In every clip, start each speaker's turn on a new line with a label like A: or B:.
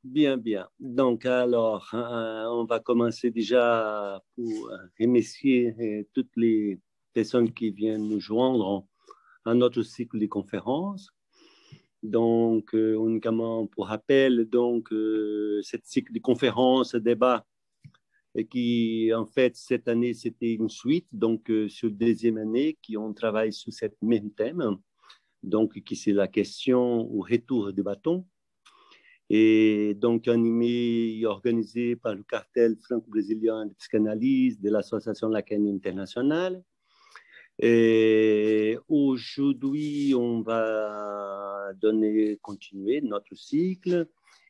A: Bien, bien. Donc, alors, on va commencer déjà pour remercier toutes les personnes qui viennent nous joindre à notre cycle de conférences. Donc, uniquement pour rappel, donc, cette cycle de conférences, débat, et qui, en fait, cette année, c'était une suite, donc, sur la deuxième année, qui on travaille sur ce même thème, donc, qui c'est la question au retour du bâton. Et donc animé et organisé par le cartel franco-brésilien de psychanalyse de l'Association lacanienne internationale. Et aujourd'hui, on va continuer notre cycle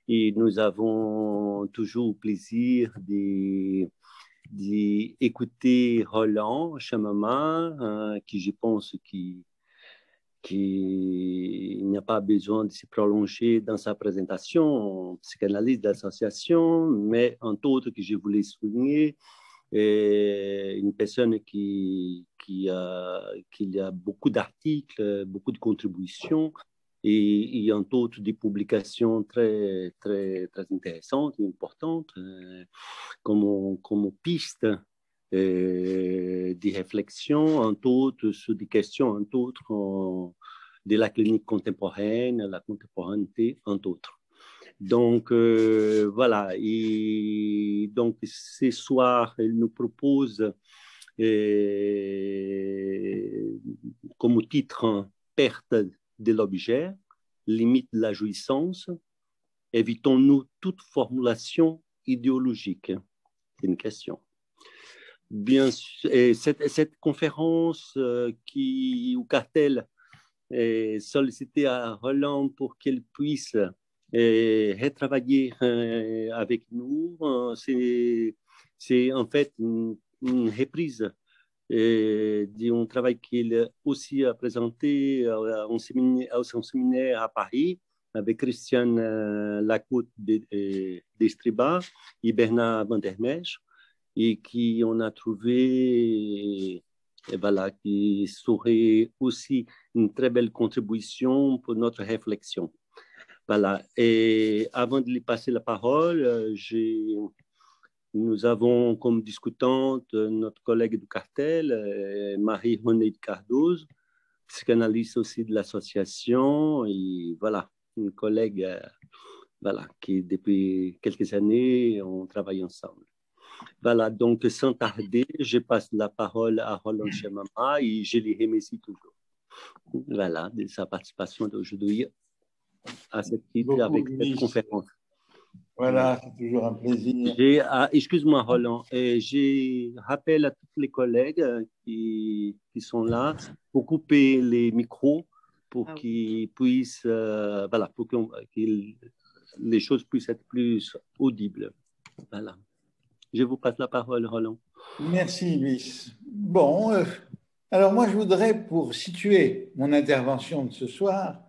A: et nous avons toujours le plaisir d'écouter Roland Chamama, qui je pense qu'il n'y a pas besoin de se prolonger dans sa présentation, psychanalyse d'association, mais entre autres que je voulais souligner, une personne qui a beaucoup d'articles, beaucoup de contributions et entre autres des publications très, très, très intéressantes et importantes, comme piste des réflexions, entre autres, sur des questions, entre autres, de la clinique contemporaine, la contemporanéité, entre autres. Donc, voilà. Et donc, ce soir, elle nous propose comme titre Perte de l'objet, limite de la jouissance, évitons-nous toute formulation idéologique. C'est une question. Bien sûr, et cette conférence au cartel est sollicité à Roland pour qu'elle puisse retravailler avec nous. C'est en fait une reprise d'un travail qu'il aussi a présenté à un séminaire à Paris avec Christiane Lacoute d'Estriba et Bernard Van der Mesch, et qui on a trouvé voilà, qui serait aussi une très belle contribution pour notre réflexion. Voilà. Et avant de lui passer la parole, nous avons comme discutante notre collègue du cartel, Marie-Renée Cardozo, psychanalyste aussi de l'association, et voilà, une collègue voilà, qui depuis quelques années, on travaille ensemble. Voilà, donc sans tarder, je passe la parole à Roland Chamama et je les remercie toujours. Voilà, de sa participation d'aujourd'hui à cette titre avec cette conférence.
B: Voilà, c'est toujours un plaisir.
A: Excuse-moi, Roland, je rappelle à tous les collègues qui sont là pour couper les micros pour qu'ils puissent, voilà, pour que les choses puissent être plus audibles. Voilà. Je vous passe la parole, Roland.
B: Merci, Luis. Bon, alors moi, je voudrais, pour situer mon intervention de ce soir,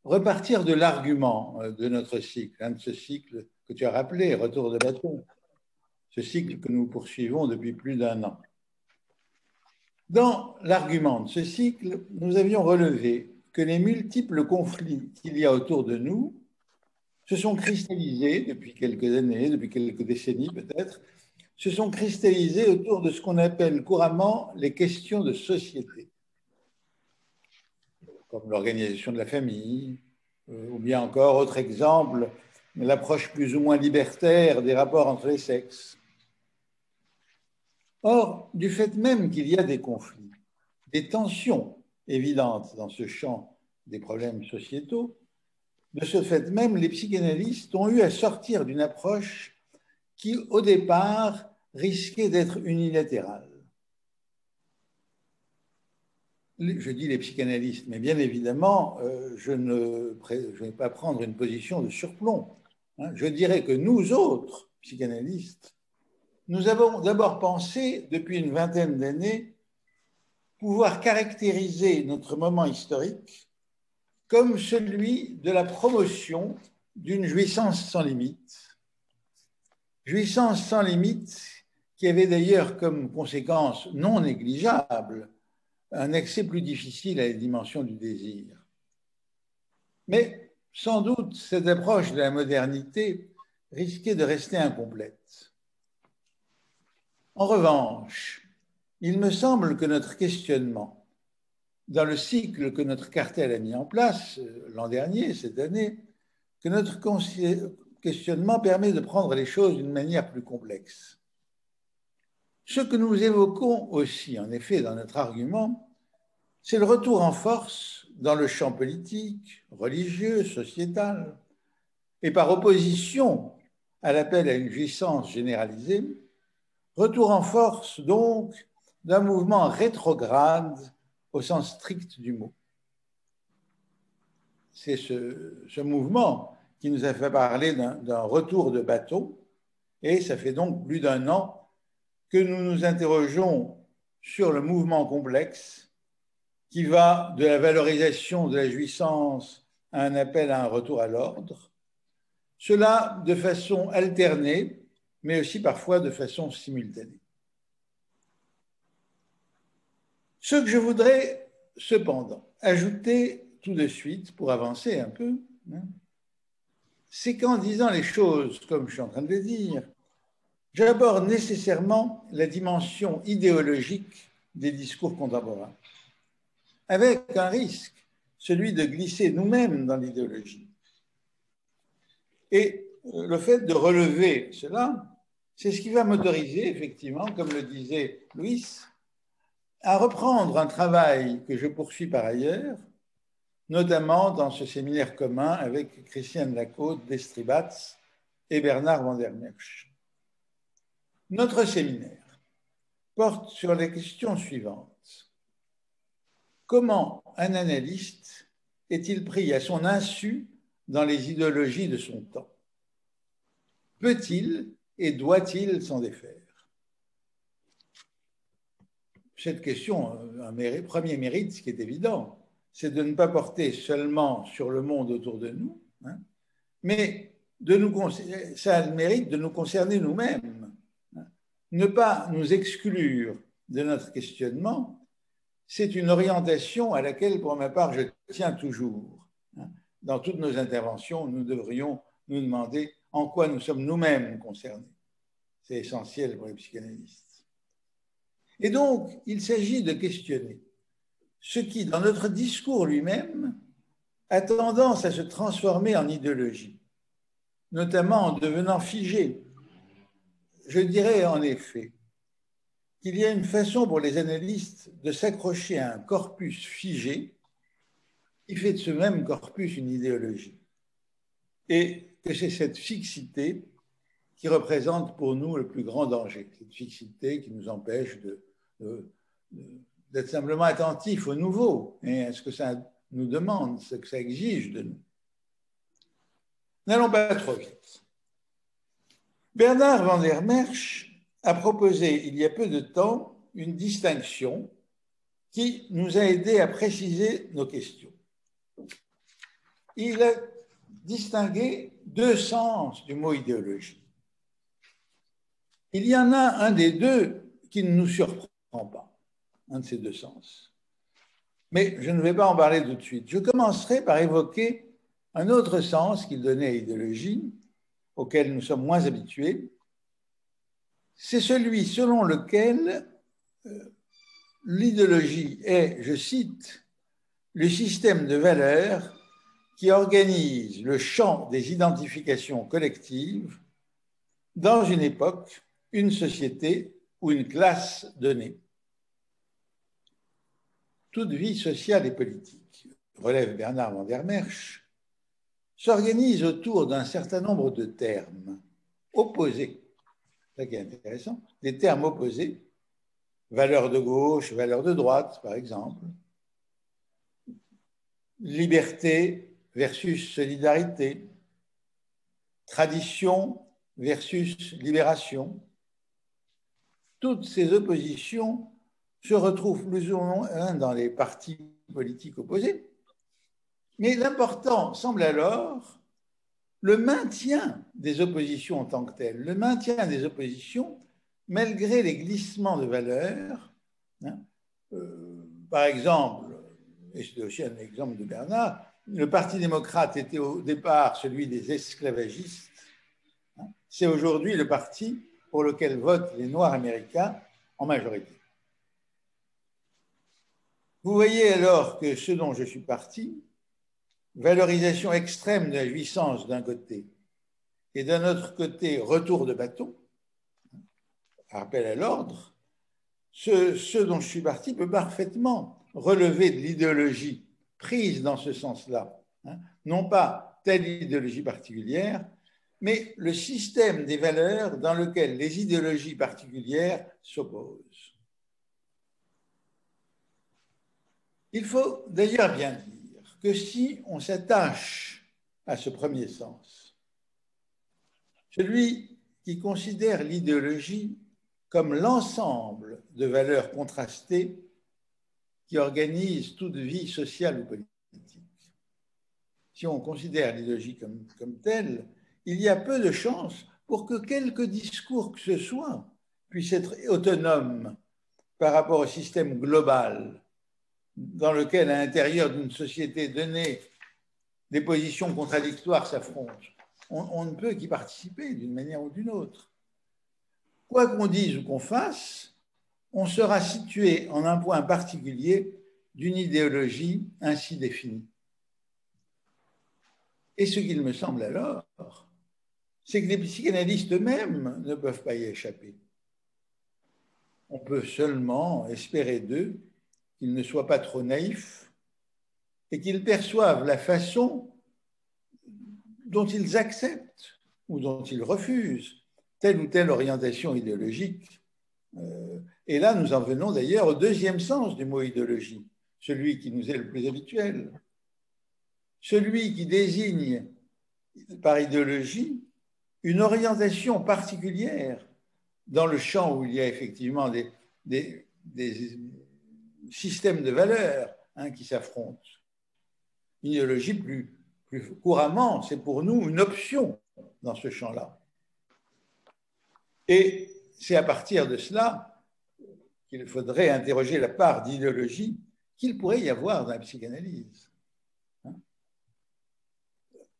B: repartir de l'argument de notre cycle, de ce cycle que tu as rappelé, Retour de bâton, ce cycle que nous poursuivons depuis plus d'1 an. Dans l'argument de ce cycle, nous avions relevé que les multiples conflits qu'il y a autour de nous se sont cristallisés depuis quelques années, depuis quelques décennies peut-être, se sont cristallisés autour de ce qu'on appelle couramment les questions de société, comme l'organisation de la famille, ou bien encore, autre exemple, l'approche plus ou moins libertaire des rapports entre les sexes. Or, du fait même qu'il y a des conflits, des tensions évidentes dans ce champ des problèmes sociétaux, de ce fait même, les psychanalystes ont eu à sortir d'une approche qui, au départ, risquait d'être unilatérale. Je dis les psychanalystes, mais bien évidemment, je ne vais pas prendre une position de surplomb. Je dirais que nous autres, psychanalystes, nous avons d'abord pensé, depuis une vingtaine d'années, pouvoir caractériser notre moment historique comme celui de la promotion d'une jouissance sans limite. Jouissance sans limite qui avait d'ailleurs comme conséquence non négligeable un accès plus difficile à la dimension du désir. Mais sans doute, cette approche de la modernité risquait de rester incomplète. En revanche, il me semble que notre questionnement, dans le cycle que notre cartel a mis en place l'an dernier, cette année, que notre questionnement permet de prendre les choses d'une manière plus complexe. Ce que nous évoquons aussi, en effet, dans notre argument, c'est le retour en force dans le champ politique, religieux, sociétal, et par opposition à l'appel à une jouissance généralisée, retour en force donc d'un mouvement rétrograde au sens strict du mot. C'est ce mouvement qui nous a fait parler d'un retour de bateau, et ça fait donc plus d'un an que nous nous interrogeons sur le mouvement complexe qui va de la valorisation de la jouissance à un appel à un retour à l'ordre, cela de façon alternée, mais aussi parfois de façon simultanée. Ce que je voudrais cependant ajouter tout de suite, pour avancer un peu, c'est qu'en disant les choses comme je suis en train de les dire, j'aborde nécessairement la dimension idéologique des discours contemporains, avec un risque, celui de glisser nous-mêmes dans l'idéologie. Et le fait de relever cela, c'est ce qui va m'autoriser, effectivement, comme le disait Louis, à reprendre un travail que je poursuis par ailleurs, notamment dans ce séminaire commun avec Christiane Lacôte d'Estribats et Bernard van der Merch. Notre séminaire porte sur les questions suivantes. Comment un analyste est-il pris à son insu dans les idéologies de son temps? Peut-il et doit-il s'en défaire? Cette question, un premier mérite, ce qui est évident, c'est de ne pas porter seulement sur le monde autour de nous, mais ça a le mérite de nous concerner nous-mêmes. Ne pas nous exclure de notre questionnement, c'est une orientation à laquelle, pour ma part, je tiens toujours. Dans toutes nos interventions, nous devrions nous demander en quoi nous sommes nous-mêmes concernés. C'est essentiel pour les psychanalystes. Et donc, il s'agit de questionner ce qui, dans notre discours lui-même, a tendance à se transformer en idéologie, notamment en devenant figé. Je dirais en effet qu'il y a une façon pour les analystes de s'accrocher à un corpus figé qui fait de ce même corpus une idéologie. Et que c'est cette fixité qui représente pour nous le plus grand danger, cette fixité qui nous empêche d'être simplement attentifs au nouveau et à ce que ça nous demande, ce que ça exige de nous. N'allons pas trop vite. Bernard van der Merch a proposé il y a peu de temps une distinction qui nous a aidé à préciser nos questions. Il a distingué deux sens du mot idéologie. Il y en a un des deux qui ne nous surprend pas, un de ces deux sens. Mais je ne vais pas en parler tout de suite. Je commencerai par évoquer un autre sens qu'il donnait à idéologie, auquel nous sommes moins habitués. C'est celui selon lequel l'idéologie est, je cite, le système de valeurs qui organise le champ des identifications collectives dans une époque, une société ou une classe donnée. Toute vie sociale et politique, relève Bernard van der Merch, s'organise autour d'un certain nombre de termes opposés. C'est ça qui est intéressant, des termes opposés, valeur de gauche, valeur de droite, par exemple, liberté versus solidarité, tradition versus libération. Toutes ces oppositions se retrouvent plus ou moins dans les partis politiques opposés. Mais l'important semble alors le maintien des oppositions en tant que telles, le maintien des oppositions malgré les glissements de valeurs. Par exemple, et c'est aussi un exemple de Bernard, le Parti démocrate était au départ celui des esclavagistes, C'est aujourd'hui le parti pour lequel votent les Noirs américains en majorité. Vous voyez alors que ce dont je suis parti, valorisation extrême de la jouissance d'un côté et d'un autre côté retour de bâton, rappel à l'ordre, ce dont je suis parti peut parfaitement relever de l'idéologie prise dans ce sens-là, non pas telle idéologie particulière, mais le système des valeurs dans lequel les idéologies particulières s'opposent. Il faut d'ailleurs bien dire que si on s'attache à ce premier sens, celui qui considère l'idéologie comme l'ensemble de valeurs contrastées qui organisent toute vie sociale ou politique. Si on considère l'idéologie comme telle, il y a peu de chances pour que quelque discours que ce soit puisse être autonome par rapport au système global dans lequel, à l'intérieur d'une société donnée, des positions contradictoires s'affrontent. On ne peut qu'y participer d'une manière ou d'une autre. Quoi qu'on dise ou qu'on fasse, on sera situé en un point particulier d'une idéologie ainsi définie. Et ce qu'il me semble alors, c'est que les psychanalystes eux-mêmes ne peuvent pas y échapper. On peut seulement espérer d'eux qu'ils ne soient pas trop naïfs et qu'ils perçoivent la façon dont ils acceptent ou dont ils refusent telle ou telle orientation idéologique. Et là, nous en venons d'ailleurs au deuxième sens du mot idéologie, celui qui nous est le plus habituel. Celui qui désigne par idéologie une orientation particulière dans le champ où il y a effectivement des systèmes de valeurs qui s'affrontent. Une idéologie plus couramment, c'est pour nous une option dans ce champ-là. Et c'est à partir de cela qu'il faudrait interroger la part d'idéologie qu'il pourrait y avoir dans la psychanalyse.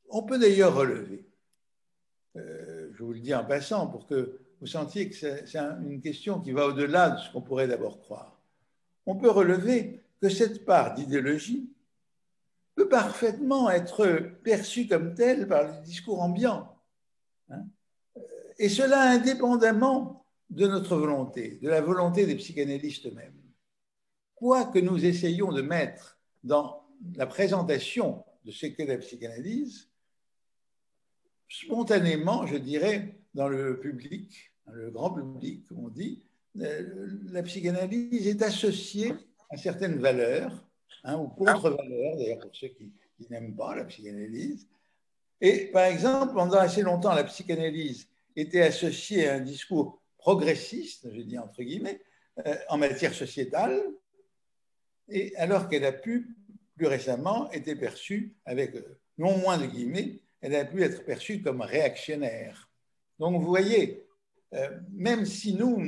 B: On peut d'ailleurs relever, je vous le dis en passant pour que vous sentiez que c'est une question qui va au-delà de ce qu'on pourrait d'abord croire. On peut relever que cette part d'idéologie peut parfaitement être perçue comme telle par le discours ambiant. Et cela indépendamment de notre volonté, de la volonté des psychanalystes eux-mêmes. Quoi que nous essayions de mettre dans la présentation de ce qu'est la psychanalyse, spontanément, je dirais, dans le public, dans le grand public, comme on dit, la psychanalyse est associée à certaines valeurs, ou contre-valeurs, d'ailleurs pour ceux qui n'aiment pas la psychanalyse. Et par exemple, pendant assez longtemps, la psychanalyse était associée à un discours progressiste, je dis entre guillemets, en matière sociétale, et alors qu'elle a pu, plus récemment, être perçue avec non moins de guillemets, elle a pu être perçue comme réactionnaire. Donc vous voyez, même si nous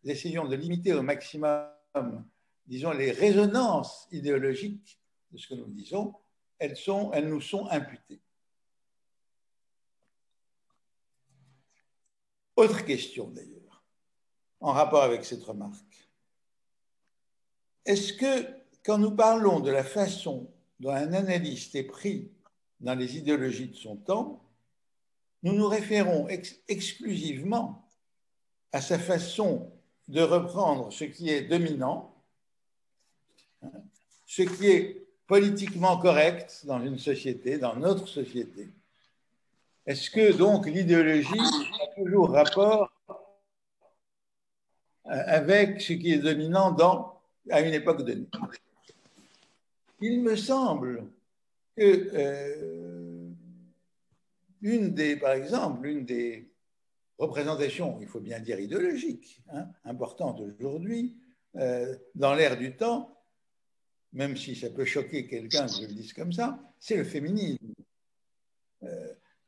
B: essayons de limiter au maximum, disons, les résonances idéologiques de ce que nous disons, elles nous sont imputées. Autre question d'ailleurs, en rapport avec cette remarque. Est-ce que quand nous parlons de la façon dont un analyste est pris dans les idéologies de son temps, nous nous référons exclusivement à sa façon de reprendre ce qui est dominant, ce qui est politiquement correct dans une société, dans notre société? Est-ce que donc l'idéologie a toujours rapport avec ce qui est dominant à une époque donnée? Il me semble que par exemple, l'une des représentations, il faut bien dire idéologiques, importantes aujourd'hui, dans l'ère du temps, même si ça peut choquer quelqu'un que je le dise comme ça, c'est le féminisme.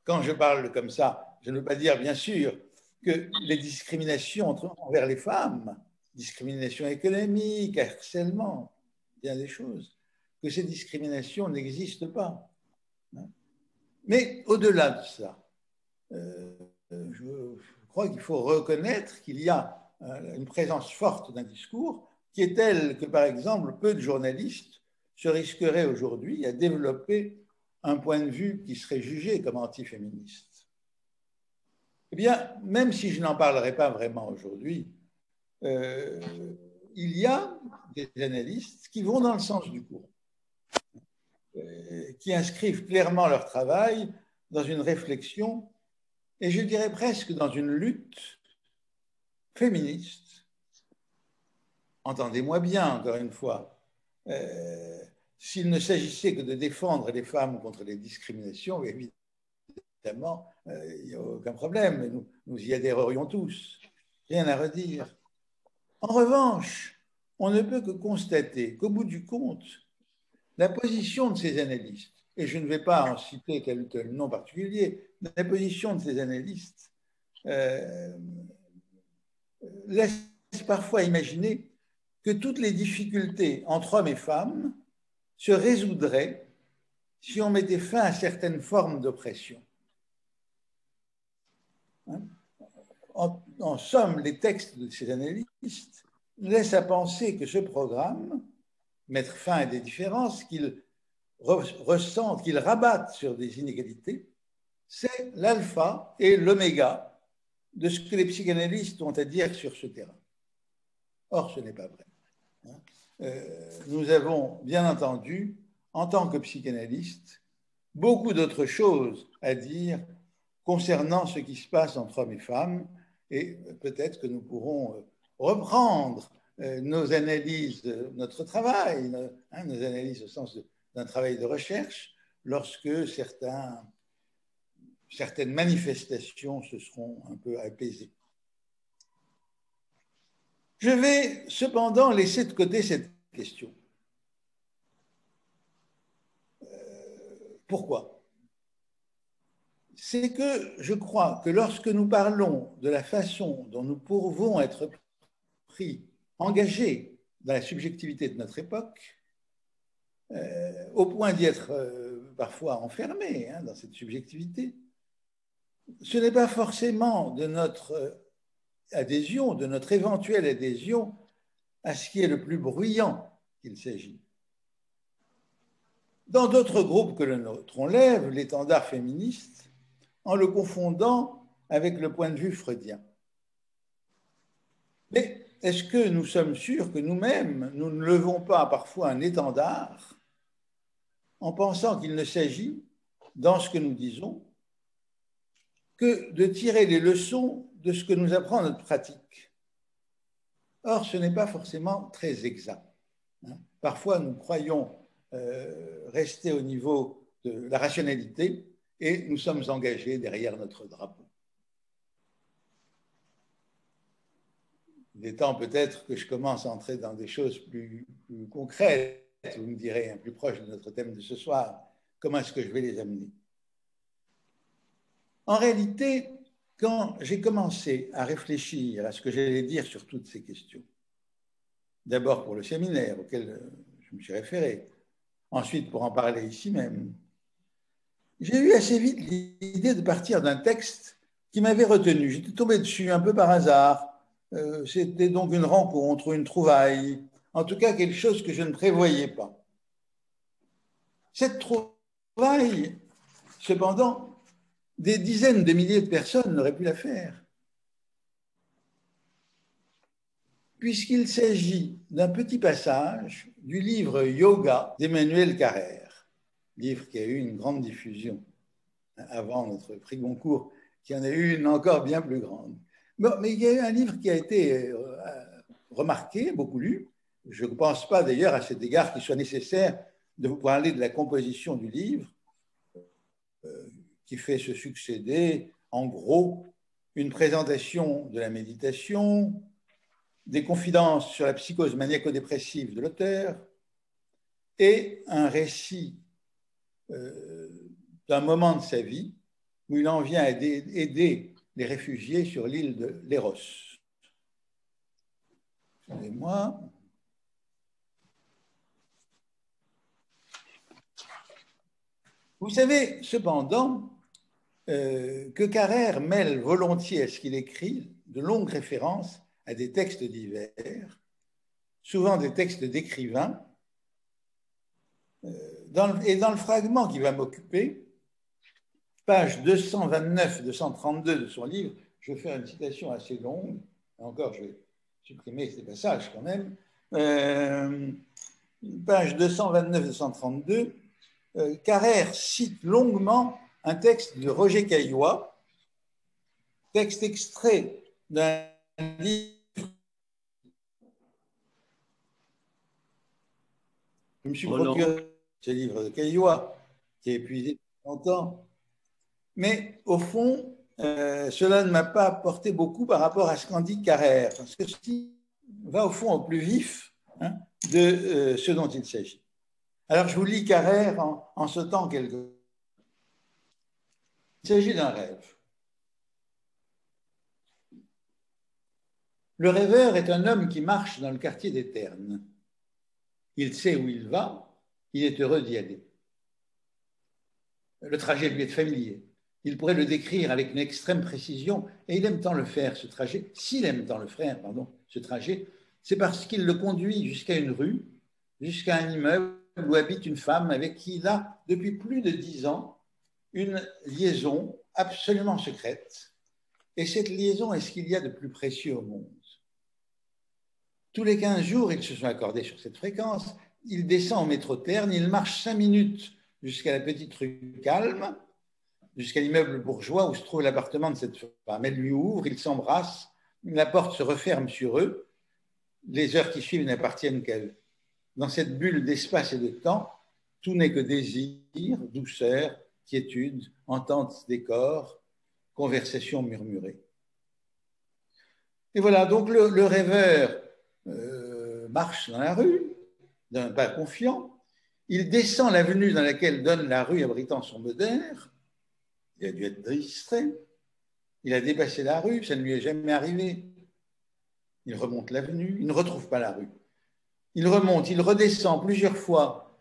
B: Quand je parle comme ça, je ne veux pas dire, bien sûr, que les discriminations envers les femmes, discrimination économique, harcèlement, bien des choses, que ces discriminations n'existent pas. Mais au-delà de ça, je crois qu'il faut reconnaître qu'il y a une présence forte d'un discours qui est telle que, par exemple, peu de journalistes se risqueraient aujourd'hui à développer un point de vue qui serait jugé comme antiféministe. Eh bien, même si je n'en parlerai pas vraiment aujourd'hui, il y a des analystes qui vont dans le sens du courant, qui inscrivent clairement leur travail dans une réflexion, et je dirais presque dans une lutte féministe. Entendez-moi bien, encore une fois, s'il ne s'agissait que de défendre les femmes contre les discriminations, évidemment, il n'y a aucun problème, nous y adhérerions tous, rien à redire. En revanche, on ne peut que constater qu'au bout du compte, la position de ces analystes, et je ne vais pas en citer tel nom particulier, la position de ces analystes laisse parfois imaginer que toutes les difficultés entre hommes et femmes se résoudraient si on mettait fin à certaines formes d'oppression. En somme, les textes de ces analystes laissent à penser que ce programme, mettre fin à des différences qu'ils ressentent, qu'ils rabattent sur des inégalités, c'est l'alpha et l'oméga de ce que les psychanalystes ont à dire sur ce terrain. Or, ce n'est pas vrai. Nous avons, bien entendu, en tant que psychanalystes, beaucoup d'autres choses à dire concernant ce qui se passe entre hommes et femmes, et peut-être que nous pourrons reprendre nos analyses, notre travail, nos analyses au sens d'un travail de recherche, lorsque certaines manifestations se seront un peu apaisées. Je vais cependant laisser de côté cette question. Pourquoi ? C'est que je crois que lorsque nous parlons de la façon dont nous pouvons être engagés dans la subjectivité de notre époque, au point d'y être parfois enfermés dans cette subjectivité, ce n'est pas forcément de notre adhésion, de notre éventuelle adhésion à ce qui est le plus bruyant qu'il s'agit. Dans d'autres groupes que le nôtre, on lève l'étendard féministe en le confondant avec le point de vue freudien. Mais est-ce que nous sommes sûrs que nous-mêmes, nous ne levons pas parfois un étendard en pensant qu'il ne s'agit, dans ce que nous disons, que de tirer les leçons de ce que nous apprend notre pratique? Or, ce n'est pas forcément très exact. Parfois, nous croyons rester au niveau de la rationalité et nous sommes engagés derrière notre drapeau. Il est temps peut-être que je commence à entrer dans des choses plus concrètes, vous me direz, plus proches de notre thème de ce soir. Comment est-ce que je vais les amener? En réalité, quand j'ai commencé à réfléchir à ce que j'allais dire sur toutes ces questions, d'abord pour le séminaire auquel je me suis référé, ensuite pour en parler ici même, j'ai eu assez vite l'idée de partir d'un texte qui m'avait retenu. J'étais tombé dessus un peu par hasard. C'était donc une rencontre, une trouvaille, en tout cas quelque chose que je ne prévoyais pas. Cette trouvaille, cependant, des dizaines de milliers de personnes n'auraient pu la faire, puisqu'il s'agit d'un petit passage du livre Yoga d'Emmanuel Carrère, livre qui a eu une grande diffusion avant notre prix Goncourt, qui en a eu une encore bien plus grande. Bon, mais il y a eu un livre qui a été remarqué, beaucoup lu. Je ne pense pas d'ailleurs à cet égard qu'il soit nécessaire de vous parler de la composition du livre, qui fait se succéder, en gros, une présentation de la méditation, des confidences sur la psychose maniaco-dépressive de l'auteur et un récit d'un moment de sa vie où il en vient à aider les réfugiés sur l'île de Léros. Excusez-moi. Vous savez, cependant, que Carrère mêle volontiers à ce qu'il écrit de longues références à des textes divers, souvent des textes d'écrivains. Et dans le fragment qui va m'occuper, page 229-232 de son livre, je vais faire une citation assez longue, encore je vais supprimer ces passages quand même, page 229-232, Carrère cite longuement un texte de Roger Caillois, texte extrait d'un livre. Je me suis procuré ce livre de Caillois, qui est épuisé depuis longtemps, mais au fond, cela ne m'a pas apporté beaucoup par rapport à ce qu'en dit Carrère, parce que ceci va au fond au plus vif de ce dont il s'agit. Alors je vous lis Carrère en sautant quelques. Il s'agit d'un rêve. Le rêveur est un homme qui marche dans le quartier des Ternes. Il sait où il va, il est heureux d'y aller. Le trajet lui est familier. Il pourrait le décrire avec une extrême précision, et il aime tant le faire, ce trajet. S'il aime tant le faire, ce trajet, c'est parce qu'il le conduit jusqu'à une rue, jusqu'à un immeuble où habite une femme avec qui il a, depuis plus de 10 ans, une liaison absolument secrète. Et cette liaison est ce qu'il y a de plus précieux au monde. Tous les 15 jours, ils se sont accordés sur cette fréquence. Il descend au métro Terne, il marche 5 minutes jusqu'à la petite rue Calme, jusqu'à l'immeuble bourgeois où se trouve l'appartement de cette femme. Elle lui ouvre, ils s'embrassent, la porte se referme sur eux. Les heures qui suivent n'appartiennent qu'elle. Dans cette bulle d'espace et de temps, tout n'est que désir, douceur, quiétude, entente des corps, conversation murmurée. Et voilà, donc le rêveur marche dans la rue, d'un pas confiant. Il descend l'avenue dans laquelle donne la rue abritant son moder. Il a dû être distrait. Il a dépassé la rue, ça ne lui est jamais arrivé. Il remonte l'avenue, il ne retrouve pas la rue. Il remonte, il redescend plusieurs fois,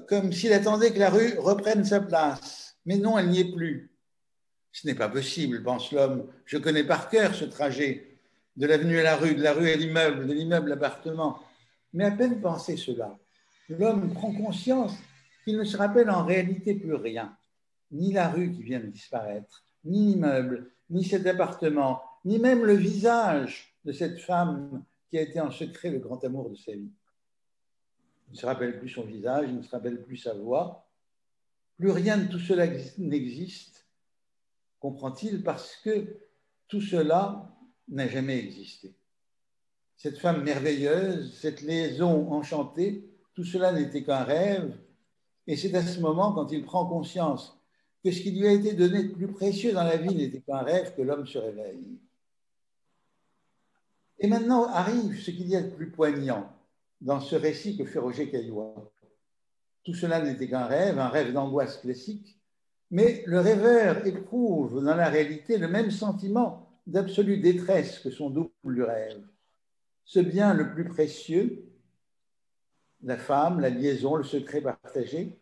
B: comme s'il attendait que la rue reprenne sa place. Mais non, elle n'y est plus. Ce n'est pas possible, pense l'homme. Je connais par cœur ce trajet, de l'avenue à la rue, de la rue à l'immeuble, de l'immeuble à l'appartement. Mais à peine penser cela, l'homme prend conscience qu'il ne se rappelle en réalité plus rien. Ni la rue qui vient de disparaître, ni l'immeuble, ni cet appartement, ni même le visage de cette femme qui a été en secret le grand amour de sa vie. Il ne se rappelle plus son visage, il ne se rappelle plus sa voix. Plus rien de tout cela n'existe, comprend-il, parce que tout cela n'a jamais existé. Cette femme merveilleuse, cette liaison enchantée, tout cela n'était qu'un rêve. Et c'est à ce moment, quand il prend conscience que ce qui lui a été donné de plus précieux dans la vie n'était qu'un rêve, que l'homme se réveille. Et maintenant arrive ce qu'il y a de plus poignant dans ce récit que fait Roger Caillois. Tout cela n'était qu'un rêve d'angoisse classique, mais le rêveur éprouve dans la réalité le même sentiment d'absolue détresse que son double rêve. Ce bien le plus précieux, la femme, la liaison, le secret partagé,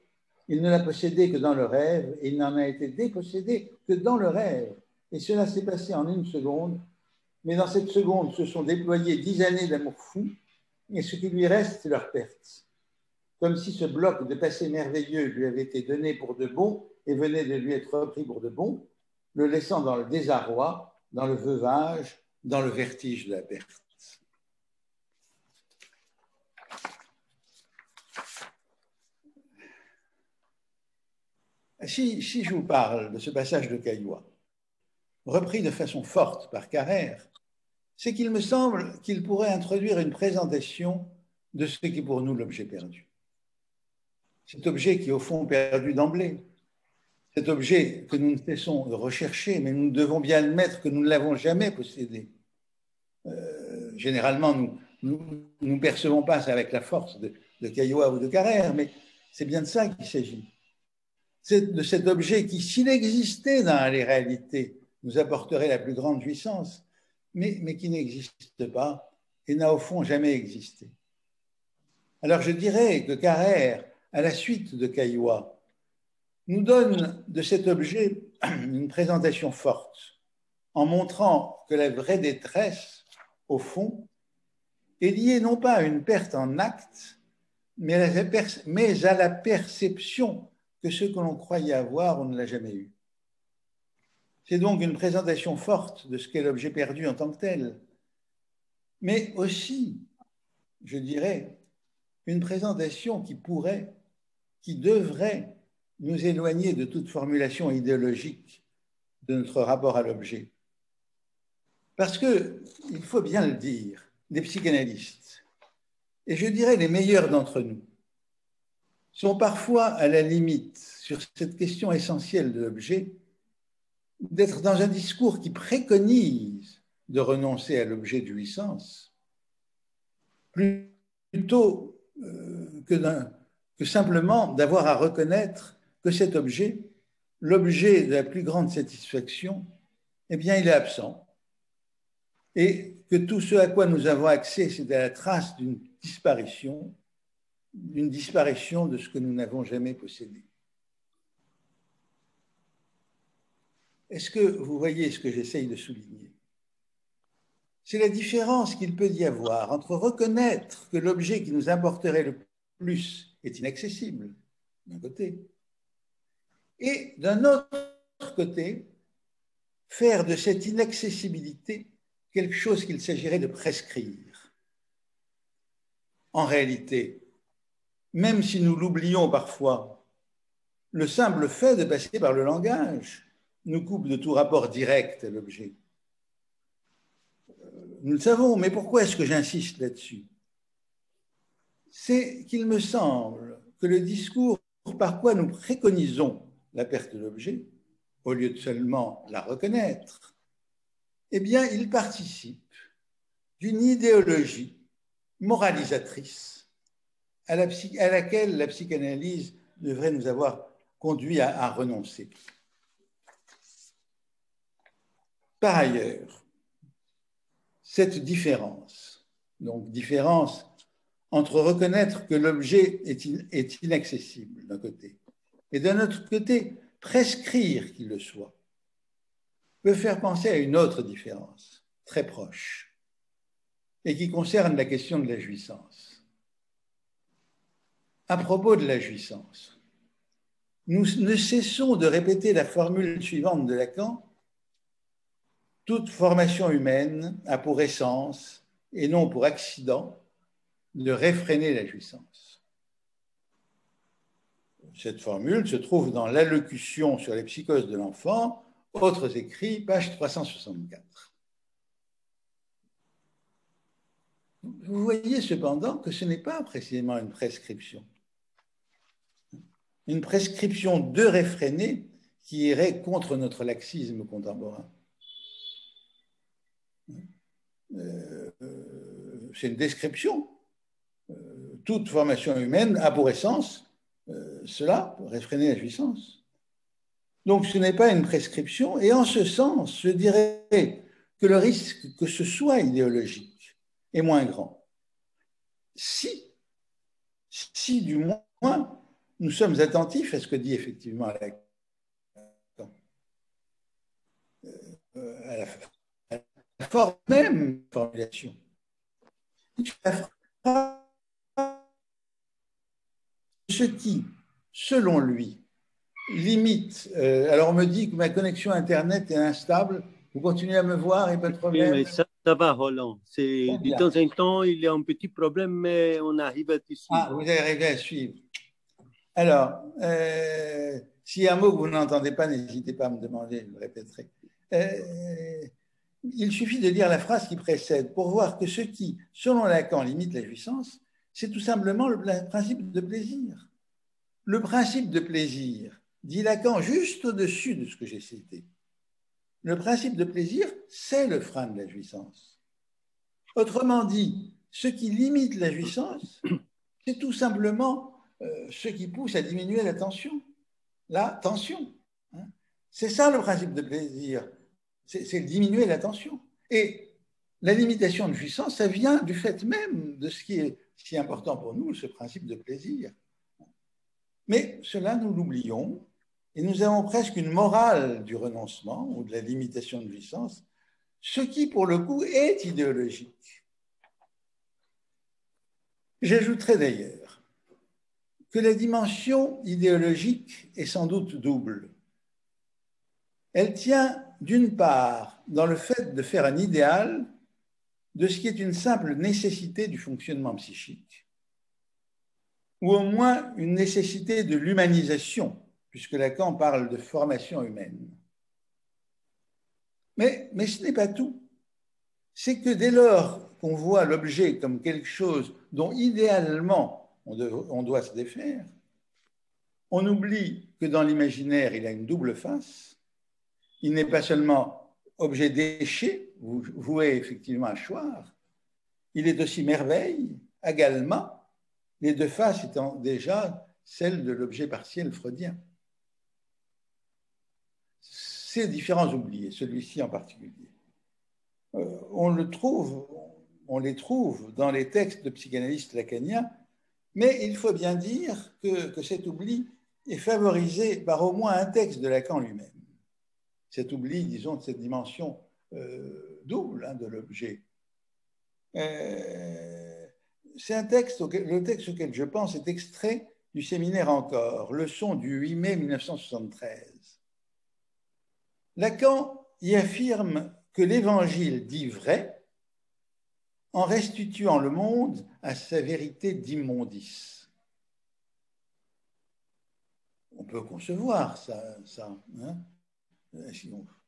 B: il ne l'a possédé que dans le rêve et il n'en a été dépossédé que dans le rêve. Et cela s'est passé en une seconde, mais dans cette seconde se sont déployées 10 années d'amour fou et ce qui lui reste, c'est leur perte. Comme si ce bloc de passé merveilleux lui avait été donné pour de bon et venait de lui être repris pour de bon, le laissant dans le désarroi, dans le veuvage, dans le vertige de la perte. Si je vous parle de ce passage de Caillois, repris de façon forte par Carrère, c'est qu'il me semble qu'il pourrait introduire une présentation de ce qui est pour nous l'objet perdu. Cet objet qui est au fond perdu d'emblée, cet objet que nous ne cessons de rechercher, mais nous devons bien admettre que nous ne l'avons jamais possédé. Généralement, nous ne percevons pas ça avec la force de Caillois ou de Carrère, mais c'est bien de ça qu'il s'agit. C'est de cet objet qui, s'il existait dans les réalités, nous apporterait la plus grande jouissance, mais qui n'existe pas et n'a au fond jamais existé. Alors je dirais que Carrère, à la suite de Caillois, nous donne de cet objet une présentation forte, en montrant que la vraie détresse, au fond, est liée non pas à une perte en acte, mais à la perception que ce que l'on croyait avoir, on ne l'a jamais eu. C'est donc une présentation forte de ce qu'est l'objet perdu en tant que tel, mais aussi, je dirais, une présentation qui pourrait, qui devrait nous éloigner de toute formulation idéologique de notre rapport à l'objet. Parce que, il faut bien le dire, des psychanalystes, et je dirais les meilleurs d'entre nous, sont parfois à la limite, sur cette question essentielle de l'objet, d'être dans un discours qui préconise de renoncer à l'objet de jouissance, plutôt que simplement d'avoir à reconnaître que cet objet, l'objet de la plus grande satisfaction, eh bien, il est absent. Et que tout ce à quoi nous avons accès, c'est à la trace d'une disparition de ce que nous n'avons jamais possédé. Est-ce que vous voyez ce que j'essaye de souligner? C'est la différence qu'il peut y avoir entre reconnaître que l'objet qui nous importerait le plus est inaccessible, d'un côté, et d'un autre côté, faire de cette inaccessibilité quelque chose qu'il s'agirait de prescrire. En réalité, même si nous l'oublions parfois, le simple fait de passer par le langage nous coupe de tout rapport direct à l'objet. Nous le savons, mais pourquoi est-ce que j'insiste là-dessus? C'est qu'il me semble que le discours par quoi nous préconisons la perte de l'objet, au lieu de seulement la reconnaître, eh bien, il participe d'une idéologie moralisatrice à laquelle la psychanalyse devrait nous avoir conduit à renoncer. Par ailleurs, cette différence, donc différence entre reconnaître que l'objet est inaccessible d'un côté et d'un autre côté prescrire qu'il le soit, peut faire penser à une autre différence très proche et qui concerne la question de la jouissance. À propos de la jouissance, nous ne cessons de répéter la formule suivante de Lacan: toute formation humaine a pour essence, et non pour accident, de réfréner la jouissance. Cette formule se trouve dans l'allocution sur les psychoses de l'enfant, autres écrits, page 364. Vous voyez cependant que ce n'est pas précisément une prescription. Une prescription de réfréner qui irait contre notre laxisme contemporain. C'est une description. Toute formation humaine a pour essence cela, réfréner la jouissance. Donc ce n'est pas une prescription, et en ce sens, je dirais que le risque que ce soit idéologique est moins grand. Si du moins nous sommes attentifs à ce que dit effectivement à la forme même formulation. Ce qui, selon lui, limite. Alors on me dit que ma connexion Internet est instable. Vous continuez à me voir, il n'y a pas de problème.
A: Oui, mais ça va, Roland. De temps en temps, il y a un petit problème, mais on arrive à te suivre.
B: Ah, vous arrivez à suivre. Alors, s'il y a un mot que vous n'entendez pas, n'hésitez pas à me demander, je le répéterai. Il suffit de lire la phrase qui précède pour voir que ce qui, selon Lacan, limite la jouissance, c'est tout simplement le principe de plaisir. Le principe de plaisir, dit Lacan, juste au-dessus de ce que j'ai cité. Le principe de plaisir, c'est le frein de la jouissance. Autrement dit, ce qui limite la jouissance, c'est tout simplement ce qui pousse à diminuer la tension. La tension. Hein. C'est ça le principe de plaisir. C'est diminuer la tension. Et la limitation de jouissance, ça vient du fait même de ce qui est si important pour nous, ce principe de plaisir. Mais cela, nous l'oublions, et nous avons presque une morale du renoncement ou de la limitation de jouissance, ce qui, pour le coup, est idéologique. J'ajouterai d'ailleurs que la dimension idéologique est sans doute double. Elle tient, d'une part, dans le fait de faire un idéal de ce qui est une simple nécessité du fonctionnement psychique, ou au moins une nécessité de l'humanisation, puisque Lacan parle de formation humaine. Mais ce n'est pas tout. C'est que dès lors qu'on voit l'objet comme quelque chose dont idéalement on doit se défaire, on oublie que dans l'imaginaire, il a une double face. Il n'est pas seulement objet déchet, voué effectivement à choir, il est aussi merveille, également, les deux faces étant déjà celles de l'objet partiel freudien. Ces différents oubliés, celui-ci en particulier, on les trouve dans les textes de psychanalystes lacaniens, mais il faut bien dire que cet oubli est favorisé par au moins un texte de Lacan lui-même. Cet oubli, disons, de cette dimension double de l'objet. C'est un texte, le texte auquel je pense est extrait du séminaire Encore, leçon du 8 mai 1973. Lacan y affirme que l'Évangile dit vrai en restituant le monde à sa vérité d'immondice. On peut concevoir ça hein.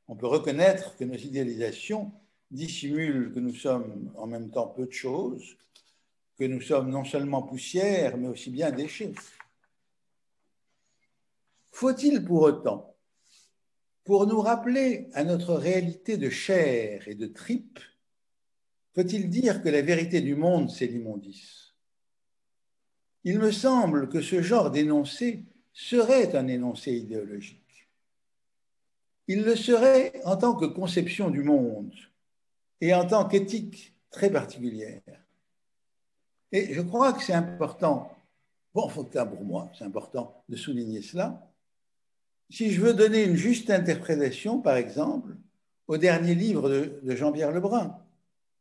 B: On peut reconnaître que nos idéalisations dissimulent que nous sommes en même temps peu de choses, que nous sommes non seulement poussière, mais aussi bien déchets. Faut-il pour autant, pour nous rappeler à notre réalité de chair et de tripes, faut-il dire que la vérité du monde, c'est l'immondice? Il me semble que ce genre d'énoncé serait un énoncé idéologique. Il le serait en tant que conception du monde et en tant qu'éthique très particulière. Et je crois que c'est important, bon, pour moi, c'est important de souligner cela. Si je veux donner une juste interprétation, par exemple, au dernier livre de Jean-Pierre Lebrun,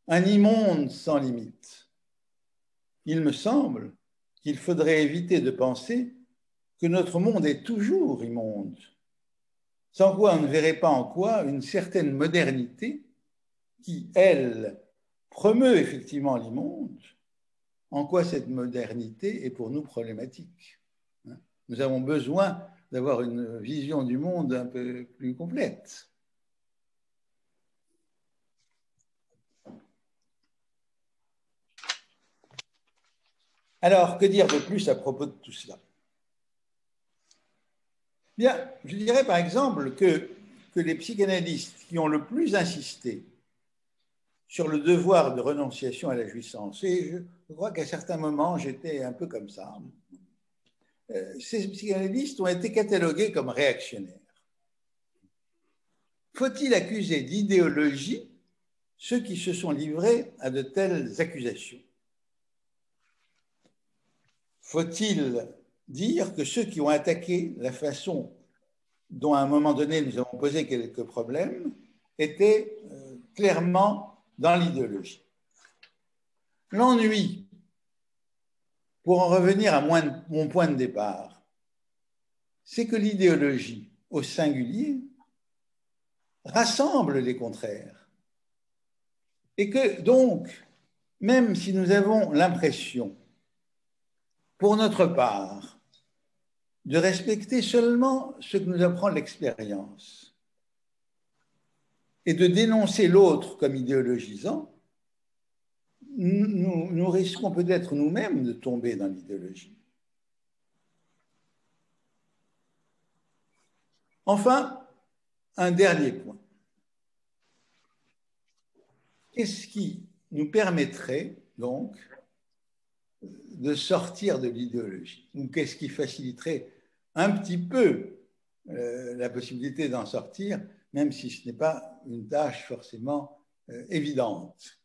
B: Un immonde sans limite, il me semble qu'il faudrait éviter de penser que notre monde est toujours immonde, sans quoi on ne verrait pas en quoi une certaine modernité qui, elle, promeut effectivement l'immonde, en quoi cette modernité est pour nous problématique. Nous avons besoin d'avoir une vision du monde un peu plus complète. Alors, que dire de plus à propos de tout cela? Bien, je dirais par exemple que les psychanalystes qui ont le plus insisté sur le devoir de renonciation à la jouissance, et je crois qu'à certains moments, j'étais un peu comme ça, ces psychanalystes ont été catalogués comme réactionnaires. Faut-il accuser d'idéologie ceux qui se sont livrés à de telles accusations? Faut-il dire que ceux qui ont attaqué la façon dont à un moment donné nous avons posé quelques problèmes étaient clairement dans l'idéologie? L'ennui, pour en revenir à mon point de départ, c'est que l'idéologie, au singulier, rassemble les contraires. Et que donc, même si nous avons l'impression, pour notre part, de respecter seulement ce que nous apprend l'expérience et de dénoncer l'autre comme idéologisant, nous risquons peut-être nous-mêmes de tomber dans l'idéologie. Enfin, un dernier point. Qu'est-ce qui nous permettrait donc de sortir de l'idéologie? Ou qu'est-ce qui faciliterait un petit peu la possibilité d'en sortir, même si ce n'est pas une tâche forcément évidente?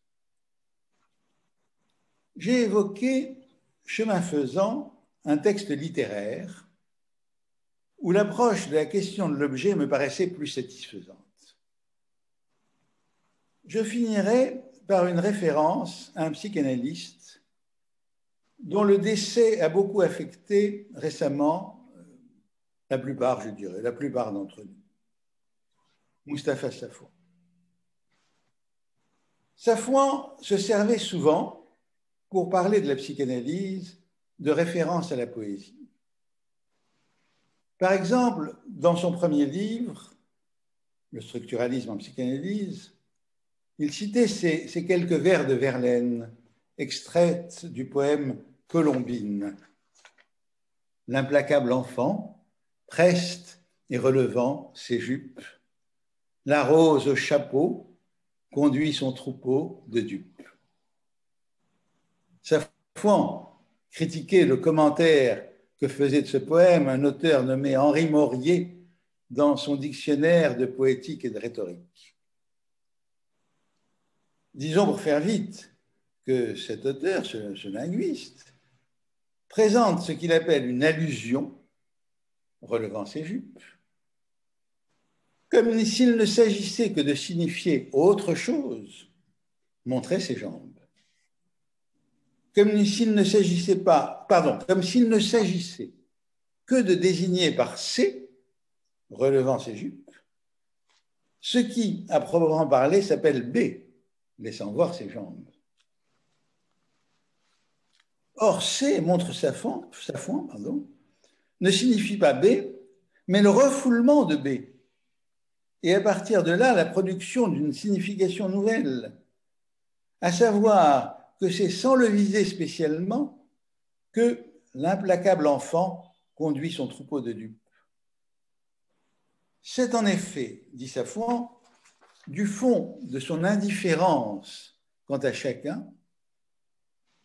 B: J'ai évoqué, chemin faisant, un texte littéraire où l'approche de la question de l'objet me paraissait plus satisfaisante. Je finirai par une référence à un psychanalyste dont le décès a beaucoup affecté récemment la plupart, je dirais, la plupart d'entre nous. Mustapha Safwan. Safwan se servait souvent, pour parler de la psychanalyse, de référence à la poésie. Par exemple, dans son premier livre, Le structuralisme en psychanalyse, il citait ces quelques vers de Verlaine, extraits du poème Colombine. L'implacable enfant, preste et relevant ses jupes, la rose au chapeau conduit son troupeau de dupes. Safwan critiquait le commentaire que faisait de ce poème un auteur nommé Henri Maurier dans son dictionnaire de poétique et de rhétorique. Disons pour faire vite que cet auteur, ce linguiste, présente ce qu'il appelle une allusion relevant ses jupes, comme s'il ne s'agissait que de signifier autre chose, montrer ses jambes. Comme s'il ne s'agissait que de désigner par C, relevant ses jupes, ce qui, à proprement parler, s'appelle B, laissant voir ses jambes. Or, C, montre Safwan, ne signifie pas B, mais le refoulement de B. Et à partir de là, la production d'une signification nouvelle, à savoir que c'est sans le viser spécialement que l'implacable enfant conduit son troupeau de dupes. C'est en effet, dit Safwan, du fond de son indifférence quant à chacun,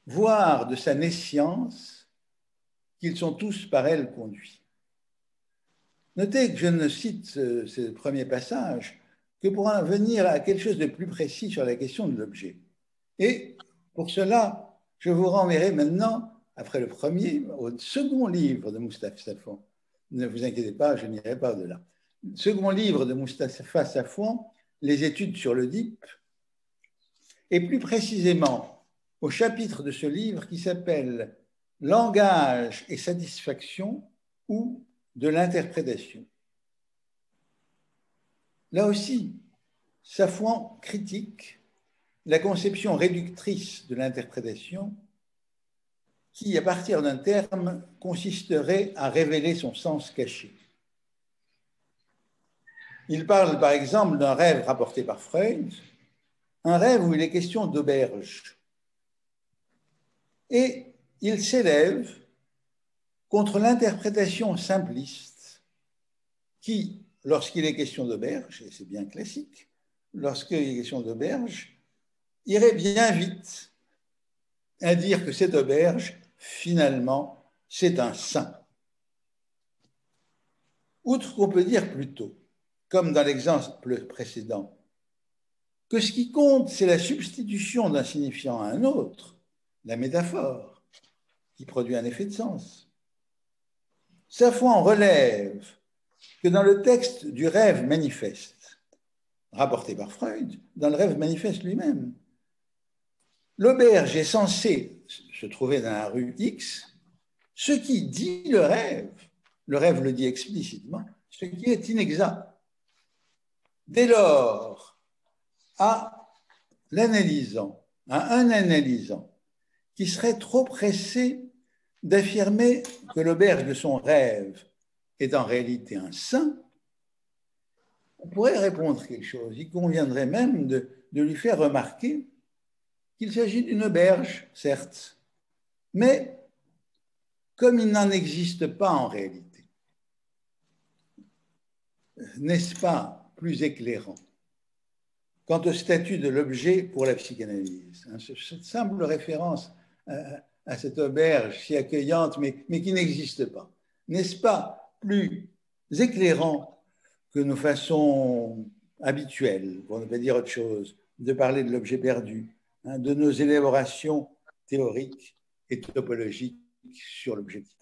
B: voire de sa nescience, qu'ils sont tous par elle conduits. Notez que je ne cite ce premier passage que pour en venir à quelque chose de plus précis sur la question de l'objet. Et pour cela, je vous renverrai maintenant, après le premier, au second livre de Mustapha Safwan. Ne vous inquiétez pas, je n'irai pas de là. Second livre de Mustapha Safwan, Les études sur l'Oedipe, et plus précisément au chapitre de ce livre qui s'appelle Langage et satisfaction ou de l'interprétation. Là aussi, Safwan critique la conception réductrice de l'interprétation qui, à partir d'un terme, consisterait à révéler son sens caché. Il parle par exemple d'un rêve rapporté par Freud, un rêve où il est question d'auberge. Et il s'élève contre l'interprétation simpliste qui, lorsqu'il est question d'auberge, et c'est bien classique, lorsqu'il est question d'auberge, irait bien vite à dire que cette auberge, finalement, c'est un saint. Outre qu'on peut dire plutôt, comme dans l'exemple précédent, que ce qui compte, c'est la substitution d'un signifiant à un autre, la métaphore, qui produit un effet de sens. Safwan relève que dans le texte du rêve manifeste, rapporté par Freud, dans le rêve manifeste lui-même, l'auberge est censée se trouver dans la rue X, ce qui dit le rêve le dit explicitement, ce qui est inexact. Dès lors, à un analysant qui serait trop pressé d'affirmer que l'auberge de son rêve est en réalité un saint, on pourrait répondre quelque chose. Il conviendrait même de lui faire remarquer qu'il s'agit d'une auberge, certes, mais comme il n'en existe pas en réalité. N'est-ce pas plus éclairant quant au statut de l'objet pour la psychanalyse? Cette simple référence à cette auberge si accueillante, mais qui n'existe pas. N'est-ce pas plus éclairant que nos façons habituelles, pour ne pas dire autre chose, de parler de l'objet perdu, de nos élaborations théoriques et topologiques sur l'objectif?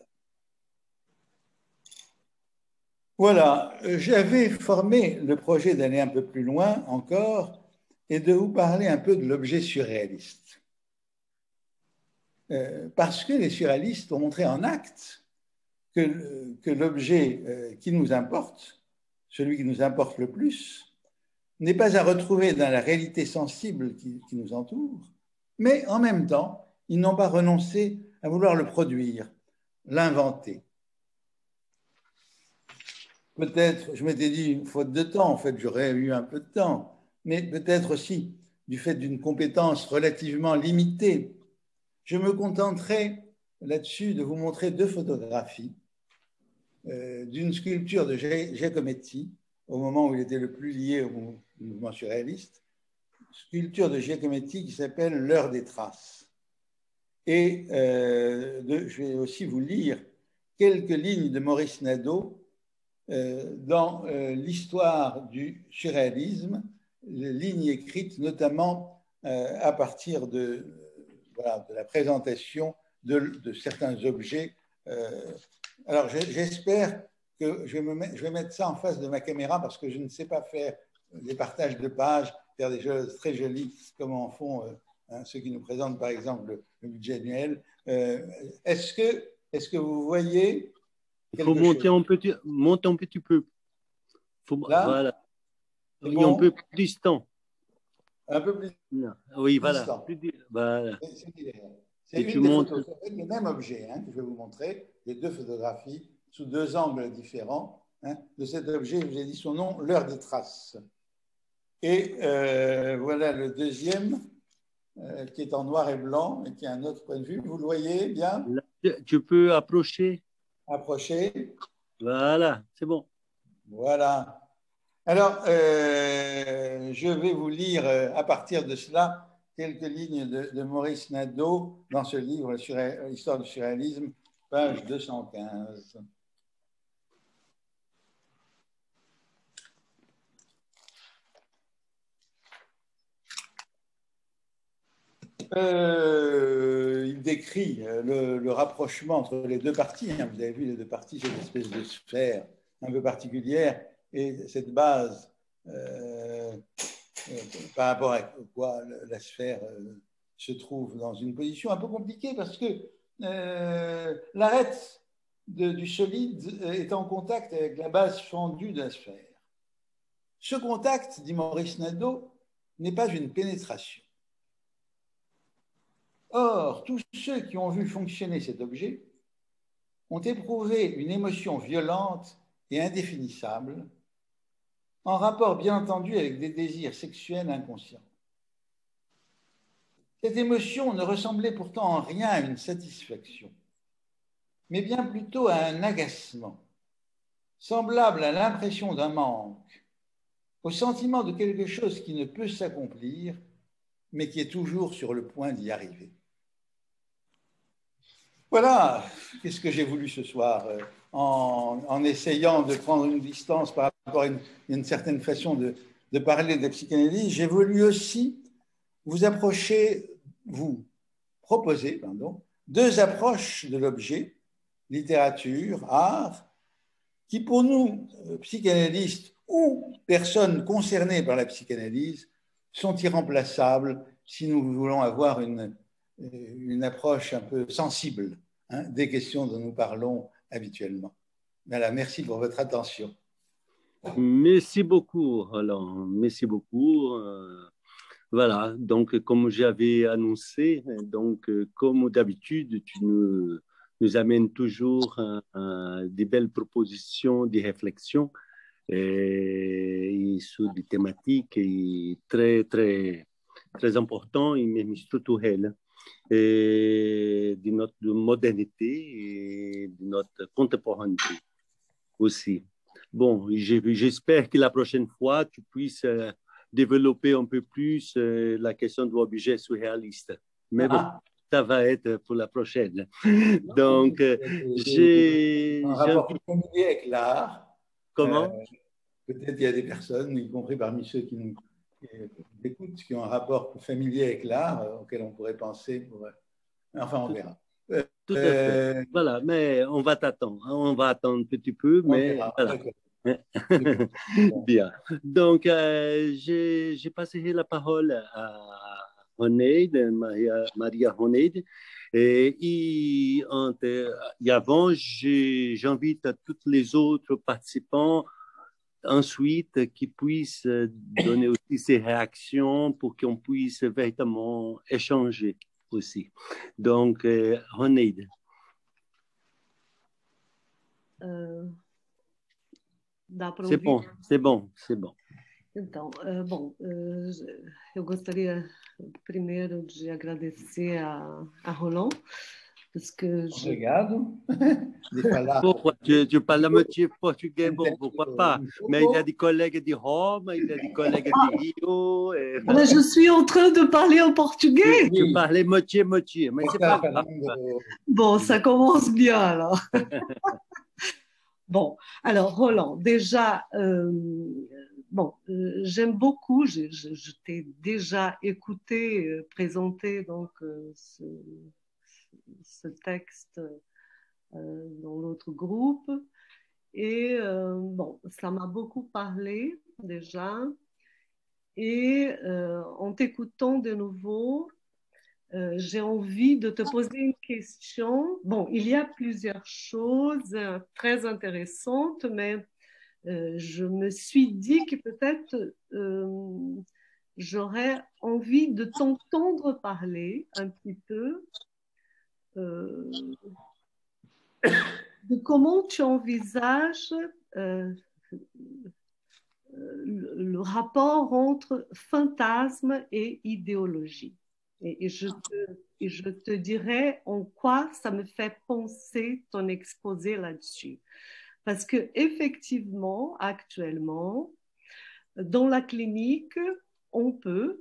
B: Voilà, j'avais formé le projet d'aller un peu plus loin encore et de vous parler un peu de l'objet surréaliste. Parce que les surréalistes ont montré en acte que l'objet qui nous importe, celui qui nous importe le plus, n'est pas à retrouver dans la réalité sensible qui nous entoure, mais en même temps, ils n'ont pas renoncé à vouloir le produire, l'inventer. Peut-être, je m'étais dit, faute de temps, en fait, j'aurais eu un peu de temps, mais peut-être aussi du fait d'une compétence relativement limitée, je me contenterai là-dessus de vous montrer deux photographies d'une sculpture de Giacometti, au moment où il était le plus lié au mouvement surréaliste, sculpture de Giacometti qui s'appelle L'heure des traces. Et je vais aussi vous lire quelques lignes de Maurice Nadeau dans l'histoire du surréalisme, les lignes écrites notamment à partir de la présentation de certains objets. Alors j'espère que je vais mettre ça en face de ma caméra parce que je ne sais pas faire des partages de pages, faire des choses très jolies comme en font ceux qui nous présentent par exemple le budget annuel. Est-ce que vous voyez
A: Il faut monter un petit peu.
B: Là,
A: voilà.
B: C'est
A: bon. Un peu plus distant.
B: Un peu plus
A: non. Oui,
B: distant.
A: Voilà.
B: C'est une des photos. C'est le même objet que je vais vous montrer. Les deux photographies sous deux angles différents de cet objet. Je vous ai dit son nom, L'heure des traces. Et voilà le deuxième qui est en noir et blanc et qui a un autre point de vue. Vous le voyez bien?
A: Là, tu peux approcher.
B: Approcher.
A: Voilà, c'est bon.
B: Voilà. Alors, je vais vous lire à partir de cela quelques lignes de Maurice Nadeau dans ce livre, L'histoire du surréalisme, page 215. Il décrit le rapprochement entre les deux parties. Vous avez vu les deux parties, cette espèce de sphère un peu particulière et cette base par rapport à quoi la sphère se trouve dans une position un peu compliquée parce que l'arête du solide est en contact avec la base fendue de la sphère. Ce contact, dit Maurice Nadeau, n'est pas une pénétration. Or, tous ceux qui ont vu fonctionner cet objet ont éprouvé une émotion violente et indéfinissable, en rapport bien entendu avec des désirs sexuels inconscients. Cette émotion ne ressemblait pourtant en rien à une satisfaction, mais bien plutôt à un agacement, semblable à l'impression d'un manque, au sentiment de quelque chose qui ne peut s'accomplir, mais qui est toujours sur le point d'y arriver. Voilà, qu'est-ce que j'ai voulu ce soir en essayant de prendre une distance par rapport à une certaine façon de parler de la psychanalyse. J'ai voulu aussi vous proposer deux approches de l'objet, littérature, art, qui pour nous, psychanalystes ou personnes concernées par la psychanalyse, sont irremplaçables si nous voulons avoir une approche un peu sensible des questions dont nous parlons habituellement. Voilà, merci pour votre attention.
A: Merci beaucoup, Roland. Merci beaucoup. Voilà, donc comme j'avais annoncé, donc comme d'habitude, tu nous amènes toujours des belles propositions, des réflexions et sur des thématiques très, très, très importantes et même structurelles de notre modernité et de notre contemporanéité aussi. Bon, j'espère que la prochaine fois, tu puisses développer un peu plus la question de l'objet surréaliste. Mais bon, ça va être pour la prochaine. Donc, j'ai
B: un rapport familier avec l'art.
A: Comment
B: peut-être il y a des personnes, y compris parmi ceux qui nous écoutent, qui ont un rapport familier avec l'art auquel on pourrait penser. Enfin, on verra.
A: Tout à fait. Voilà, mais on va t'attendre. On va attendre un petit peu, mais voilà. Bien. Donc, j'ai passé la parole à Roneide, Maria Roneide. Et avant, j'invite à tous les autres participants ensuite qui puissent donner aussi ses réactions pour qu'on puisse véritablement échanger aussi. Donc, Roneide.
C: Dá para
A: C'est
C: ouvir?
A: bon, c'est bon, c'est bon.
C: Então, eu gostaria primeiro de agradecer a Roland, parce que
B: Obrigado. De falar.
A: Pourquoi? Tu parles la moitié portugais, bon, pourquoi pas? Mais il y a des collègues de Rome, il y a des collègues de Rio.
C: Mais je suis en train de parler en portugais.
A: Tu parlais moitié, mais c'est pas grave.
C: Bon, ça commence bien alors. Bon, alors Roland, déjà, j'aime beaucoup, je t'ai déjà écouté présenter donc ce texte dans l'autre groupe et ça m'a beaucoup parlé déjà et en t'écoutant de nouveau, j'ai envie de te poser une question. Bon, il y a plusieurs choses très intéressantes, mais je me suis dit que peut-être j'aurais envie de t'entendre parler un petit peu de comment tu envisages le rapport entre fantasme et idéologie. Et je te dirai en quoi ça me fait penser ton exposé là-dessus. Parce que effectivement, actuellement, dans la clinique, on peut,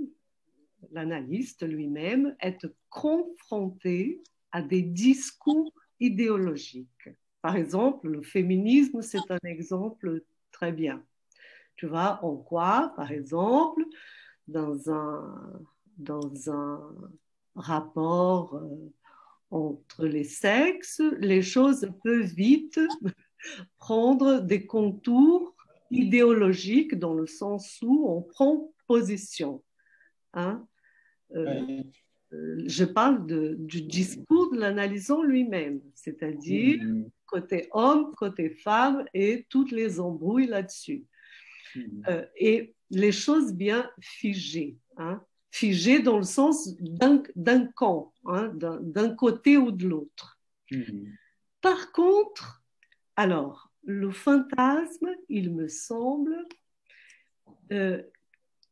C: l'analyste lui-même, être confronté à des discours idéologiques. Par exemple, le féminisme, c'est un exemple très bien. Tu vois, en quoi, par exemple, dans un rapport entre les sexes, les choses peuvent vite prendre des contours idéologiques dans le sens où on prend position. Hein? Je parle du discours de l'analysant lui-même, c'est-à-dire côté homme, côté femme et toutes les embrouilles là-dessus. Et les choses bien figées, hein? Figées dans le sens d'un camp, hein? d'un côté ou de l'autre. Par contre, alors, le fantasme, il me semble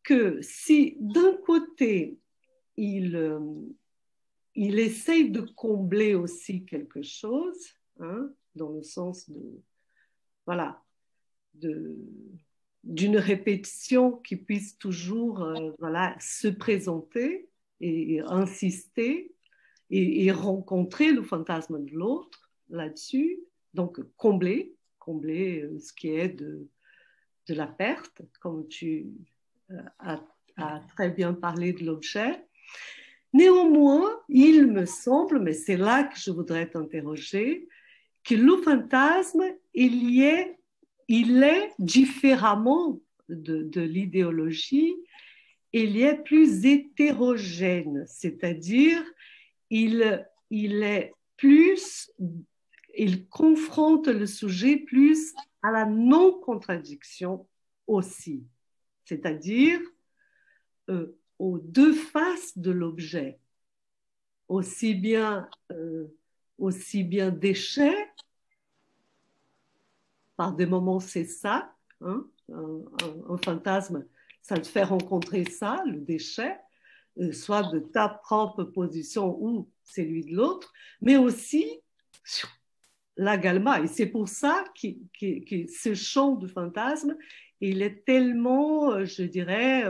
C: que si d'un côté, il essaye de combler aussi quelque chose, hein, dans le sens d'une répétition qui puisse toujours se présenter et insister et rencontrer le fantasme de l'autre là-dessus, donc combler ce qui est de la perte, comme tu as très bien parlé de l'objet. Néanmoins, il me semble, mais c'est là que je voudrais t'interroger, que le fantasme, il est différemment de l'idéologie, il est plus hétérogène, c'est-à-dire il confronte le sujet plus à la non-contradiction aussi, c'est-à-dire aux deux faces de l'objet, aussi bien déchet, par des moments c'est ça, hein, un fantasme, ça te fait rencontrer ça, le déchet, soit de ta propre position ou celui de l'autre, mais aussi la galma. Et c'est pour ça que ce champ de fantasme, il est tellement, je dirais,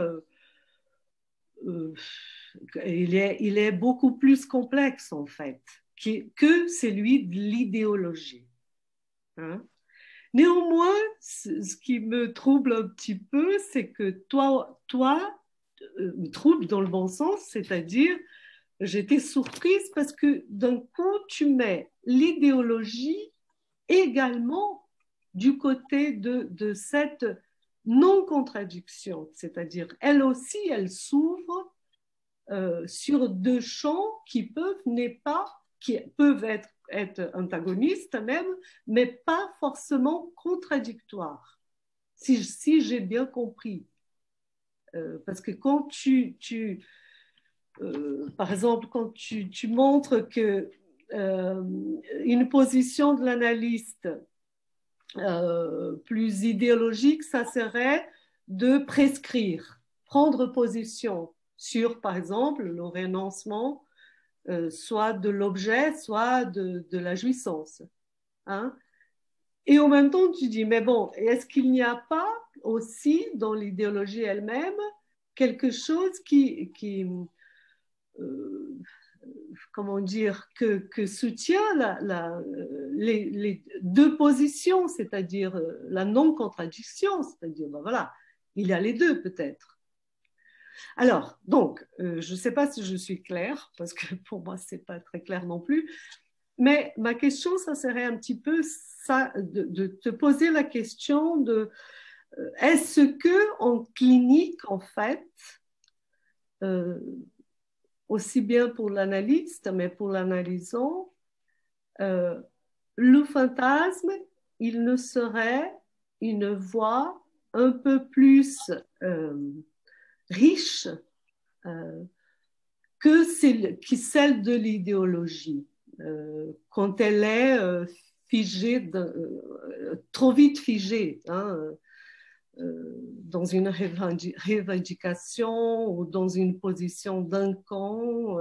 C: il est beaucoup plus complexe en fait que celui de l'idéologie. Hein? Néanmoins, ce qui me trouble un petit peu, c'est que toi me trouble dans le bon sens, c'est-à-dire j'étais surprise parce que d'un coup tu mets l'idéologie également du côté de cette non-contradiction, c'est-à-dire elle aussi, elle s'ouvre sur deux champs qui peuvent être antagonistes même, mais pas forcément contradictoires, si j'ai bien compris. Parce que quand par exemple, quand tu montres que une position de l'analyste plus idéologique, ça serait de prescrire, prendre position sur, par exemple, le renoncement soit de l'objet, soit de la jouissance. Hein? Et en même temps, tu dis, mais bon, est-ce qu'il n'y a pas aussi dans l'idéologie elle-même quelque chose qui comment dire, que soutient les deux positions, c'est-à-dire la non-contradiction, c'est-à-dire, ben voilà, il y a les deux peut-être. Alors, donc, je ne sais pas si je suis claire, parce que pour moi, ce n'est pas très clair non plus, mais ma question, ça serait un petit peu ça, de te poser la question de est-ce que en clinique, en fait, aussi bien pour l'analyste, mais pour l'analysant, le fantasme, il ne serait une voie un peu plus riche que celle de l'idéologie, quand elle est figée, trop vite figée, hein, dans une revendication ou dans une position d'un camp.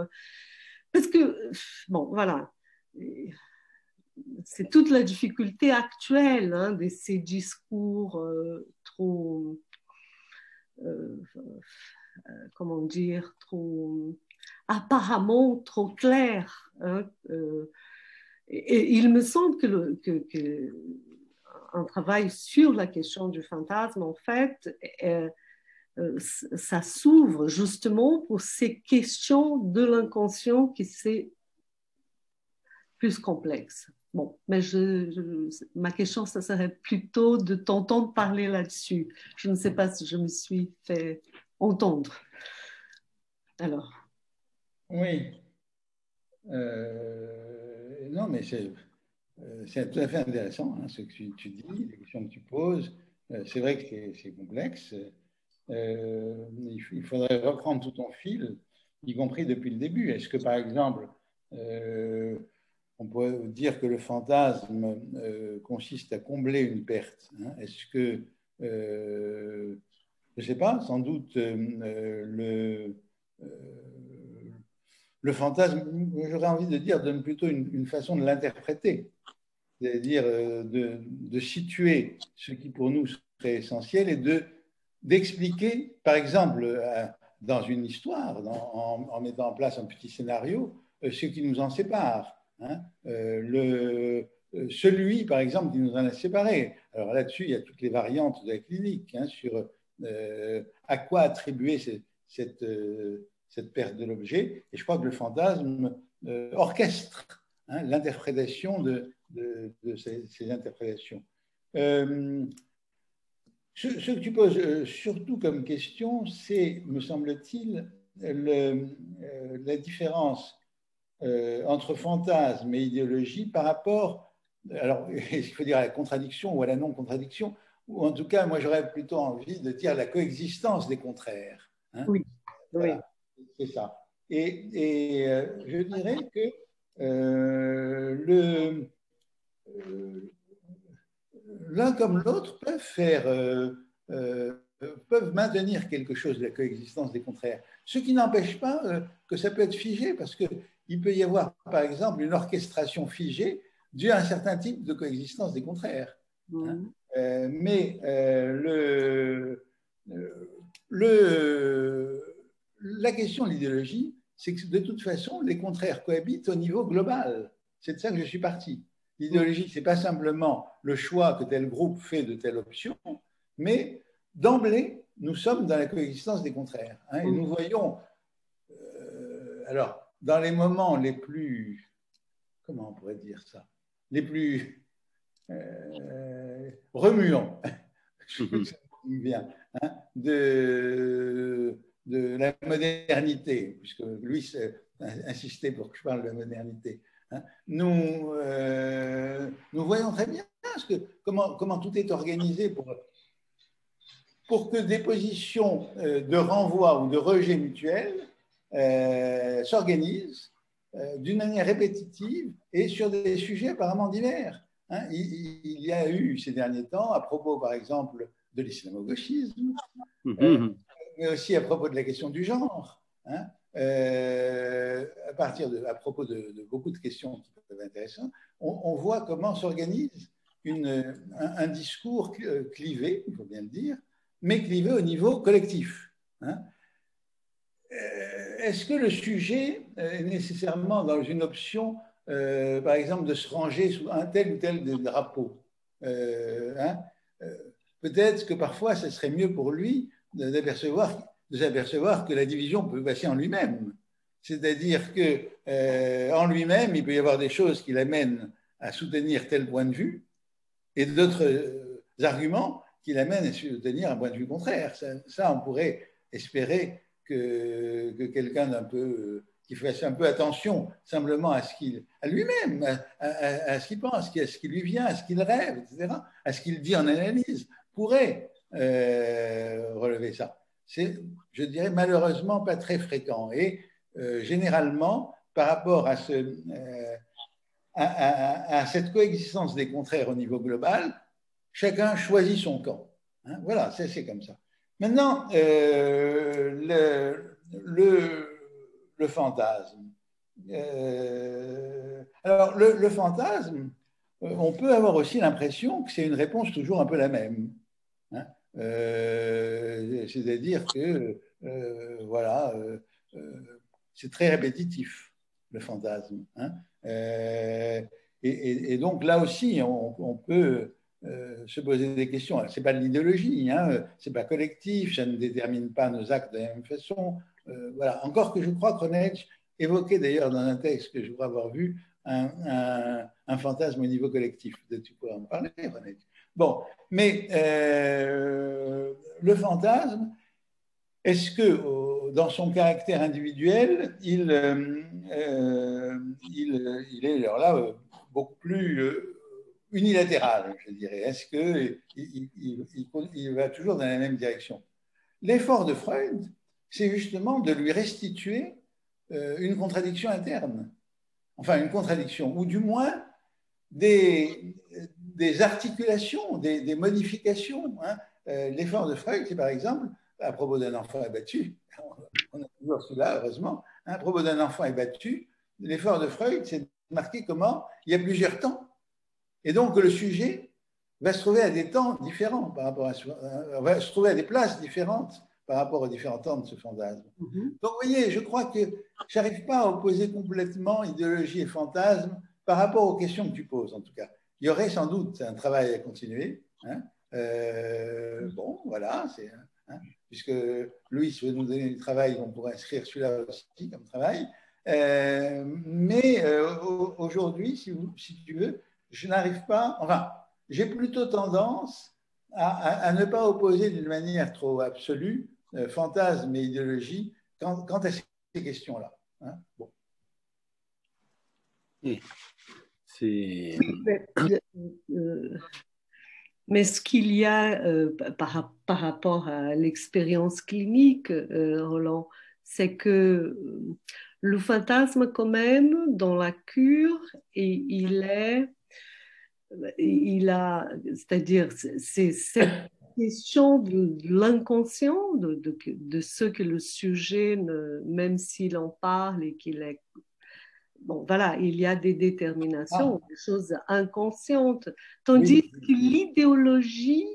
C: Parce que, bon, voilà, c'est toute la difficulté actuelle hein, de ces discours trop, comment dire, trop, apparemment trop clairs. Hein, et il me semble que un travail sur la question du fantasme, en fait, ça s'ouvre justement pour ces questions de l'inconscient qui c'est plus complexe. Bon, mais ma question, ça serait plutôt de t'entendre parler là-dessus. Je ne sais pas si je me suis fait entendre. Alors.
B: Oui. Non, mais c'est tout à fait intéressant hein, ce que tu dis, les questions que tu poses. C'est vrai que c'est complexe. Il faudrait reprendre tout ton fil, y compris depuis le début. Est-ce que, par exemple, on pourrait dire que le fantasme consiste à combler une perte hein? Est-ce que, je ne sais pas, sans doute, le fantasme, j'aurais envie de dire, donne plutôt une façon de l'interpréter, c'est-à-dire de situer ce qui pour nous serait essentiel et d'expliquer, par exemple, dans une histoire, en mettant en place un petit scénario, ce qui nous en sépare. Hein, celui, par exemple, qui nous en a séparés. Alors là-dessus, il y a toutes les variantes de la clinique hein, sur à quoi attribuer cette perte de l'objet. Et je crois que le fantasme orchestre hein, l'interprétation de ces interprétations. Ce que tu poses surtout comme question, c'est, me semble-t-il, la différence entre fantasme et idéologie par rapport, alors, il faut dire à la contradiction ou à la non-contradiction, ou en tout cas, moi, j'aurais plutôt envie de dire la coexistence des contraires. Hein.
C: Oui,
B: voilà,
C: oui.
B: c'est ça. Et je dirais que l'un comme l'autre peuvent maintenir quelque chose de la coexistence des contraires. Ce qui n'empêche pas que ça peut être figé, parce qu'il peut y avoir, par exemple, une orchestration figée due à un certain type de coexistence des contraires. Hein. Mais la question de l'idéologie, c'est que de toute façon, les contraires cohabitent au niveau global. C'est de ça que je suis parti. L'idéologie, ce n'est pas simplement le choix que tel groupe fait de telle option, mais d'emblée, nous sommes dans la coexistence des contraires. Hein, et nous voyons, alors, dans les moments les plus, comment on pourrait dire ça, les plus remuant, je trouve que ça me vient, hein, de la modernité, puisque lui insistait pour que je parle de la modernité. Hein. Nous voyons très bien comment tout est organisé pour que des positions de renvoi ou de rejet mutuel s'organisent d'une manière répétitive et sur des sujets apparemment divers. Hein. Il y a eu ces derniers temps, à propos par exemple de l'islamo-gauchisme, mais aussi à propos de la question du genre, hein, à propos de beaucoup de questions qui peuvent être intéressantes, on voit comment s'organise un discours clivé, il faut bien le dire, mais clivé au niveau collectif. Hein. Est-ce que le sujet est nécessairement dans une option, par exemple, de se ranger sous un tel ou tel drapeau, hein, peut-être que parfois, ce serait mieux pour lui de s'apercevoir que la division peut passer en lui-même. C'est-à-dire qu'en lui-même, il peut y avoir des choses qui l'amènent à soutenir tel point de vue et d'autres arguments qui l'amènent à soutenir un point de vue contraire. Ça on pourrait espérer que quelqu'un qui fasse un peu attention simplement à lui-même, à ce qu'il pense, à ce qui lui vient, à ce qu'il rêve, etc., à ce qu'il dit en analyse, pourrait relever ça. C'est, je dirais, malheureusement pas très fréquent. Et généralement, par rapport à cette coexistence des contraires au niveau global, chacun choisit son camp. Hein, voilà, c'est comme ça. Maintenant, le fantasme. Alors, le fantasme, on peut avoir aussi l'impression que c'est une réponse toujours un peu la même. Hein, c'est-à-dire que, voilà, c'est très répétitif, le fantasme. Hein, et donc, là aussi, on peut se poser des questions. Ce n'est pas de l'idéologie, hein, ce n'est pas collectif, ça ne détermine pas nos actes de la même façon. Voilà. Encore que je crois que René évoquait d'ailleurs dans un texte que je crois avoir vu un fantasme au niveau collectif. Peut-être tu pourrais en parler, René. Bon, mais le fantasme, est-ce que dans son caractère individuel, il est alors là beaucoup plus unilatéral, je dirais. Est-ce qu'il va toujours dans la même direction? L'effort de Freud, c'est justement de lui restituer une contradiction interne. Enfin, une contradiction, ou du moins des articulations, des modifications. Hein. L'effort de Freud, c'est par exemple, à propos d'un enfant abattu, on a toujours cela, heureusement, hein, à propos d'un enfant abattu, l'effort de Freud, c'est de marquer comment il y a plusieurs temps. Et donc, le sujet va se trouver à des temps différents par rapport va se trouver à des places différentes par rapport aux différents temps de ce fantasme. Donc, vous voyez, je crois que je n'arrive pas à opposer complètement idéologie et fantasme par rapport aux questions que tu poses, en tout cas. Il y aurait sans doute un travail à continuer. Hein. Bon, voilà, hein, puisque Louis veut nous donner du travail, on pourrait inscrire celui-là aussi comme travail. Mais aujourd'hui, si tu veux, je n'arrive pas, enfin, j'ai plutôt tendance à ne pas opposer d'une manière trop absolue fantasme et idéologie quant à ces questions-là. Hein. Bon.
C: Mais ce qu'il y a par rapport à l'expérience clinique, Roland, c'est que le fantasme, quand même, dans la cure, c'est-à-dire, c'est cette question de l'inconscient, de ce que le sujet, même s'il en parle et qu'il est... Bon, voilà, il y a des déterminations, des choses inconscientes. Tandis que l'idéologie,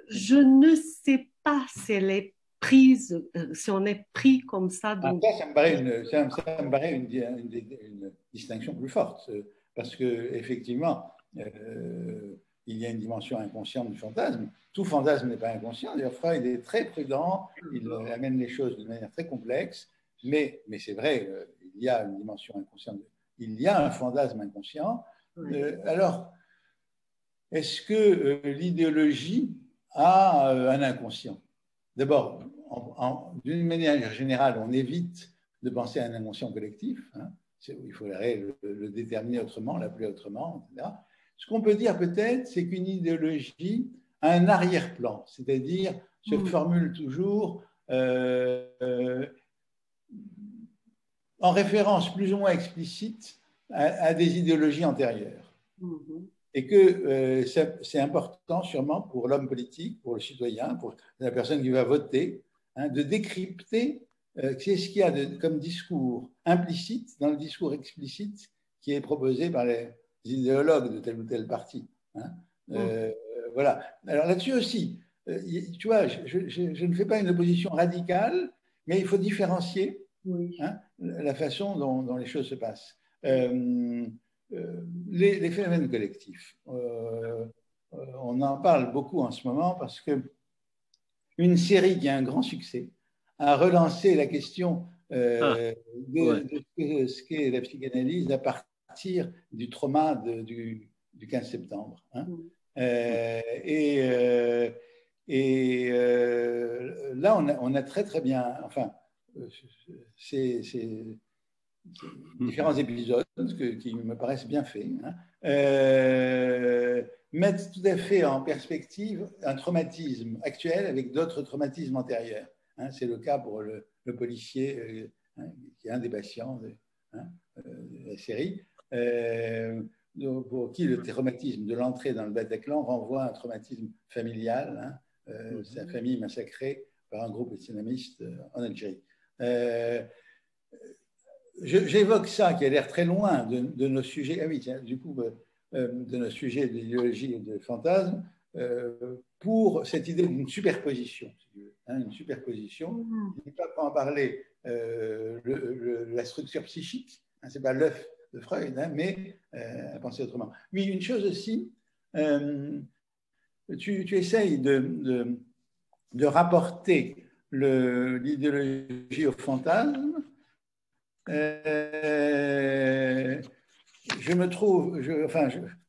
C: je ne sais pas si elle est prise, si on est pris comme ça.
B: Donc... ça me paraît une distinction plus forte, parce qu'effectivement, il y a une dimension inconsciente du fantasme. Tout fantasme n'est pas inconscient. D'ailleurs, Freud est très prudent, il amène les choses de manière très complexe, mais c'est vrai, il y a une dimension inconsciente, il y a un fantasme inconscient. Alors, est-ce que l'idéologie a un inconscient? D'abord, d'une manière générale, on évite de penser à un inconscient collectif. Hein. Il faudrait le déterminer autrement, l'appeler autrement, etc. Ce qu'on peut dire peut-être, c'est qu'une idéologie a un arrière-plan, c'est-à-dire se formule toujours en référence plus ou moins explicite à des idéologies antérieures. Et que c'est important sûrement pour l'homme politique, pour le citoyen, pour la personne qui va voter, hein, de décrypter qu'est-ce qu'il y a comme discours implicite dans le discours explicite qui est proposé par les idéologues de tel ou tel parti. Hein. Voilà. Alors là-dessus aussi, tu vois, je ne fais pas une opposition radicale, mais il faut différencier hein, la façon dont les choses se passent. Les phénomènes collectifs. On en parle beaucoup en ce moment parce que une série qui a un grand succès a relancé la question de ce qu'est la psychanalyse à partir du trauma du 15 septembre. Hein. Là, on a très très bien, enfin, c'est différents épisodes qui me paraissent bien faits, hein, mettent tout à fait en perspective un traumatisme actuel avec d'autres traumatismes antérieurs. Hein. C'est le cas pour le policier, hein, qui est un des patients de la série, pour qui le traumatisme de l'entrée dans le Bataclan renvoie à un traumatisme familial, hein, sa famille massacrée par un groupe islamiste en Algérie. J'évoque ça qui a l'air très loin de nos sujets, ah oui, tiens, du coup, de nos sujets d'idéologie et de fantasme, pour cette idée d'une superposition, si tu veux, hein, une superposition. Je ne vais pas en parler, la structure psychique, hein, ce n'est pas l'œuf de Freud, hein, mais à penser autrement. Oui, une chose aussi, tu essayes de rapporter l'idéologie au fantasme. Je me trouve,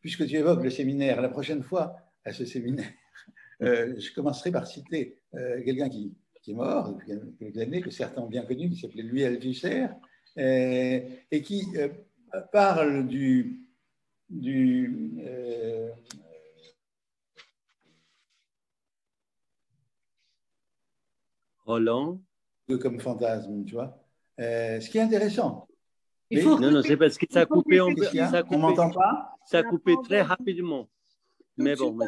B: puisque tu évoques le séminaire, la prochaine fois à ce séminaire, je commencerai par citer quelqu'un qui est mort depuis quelques années, que certains ont bien connu, qui s'appelait Louis Althusser, et qui parle du
A: Roland.
B: Comme fantasme, tu vois. Ce qui est intéressant.
A: Non, c'est parce que ça a coupé.
B: On ne m'entend pas?
A: Ça a coupé très rapidement. Mais bon.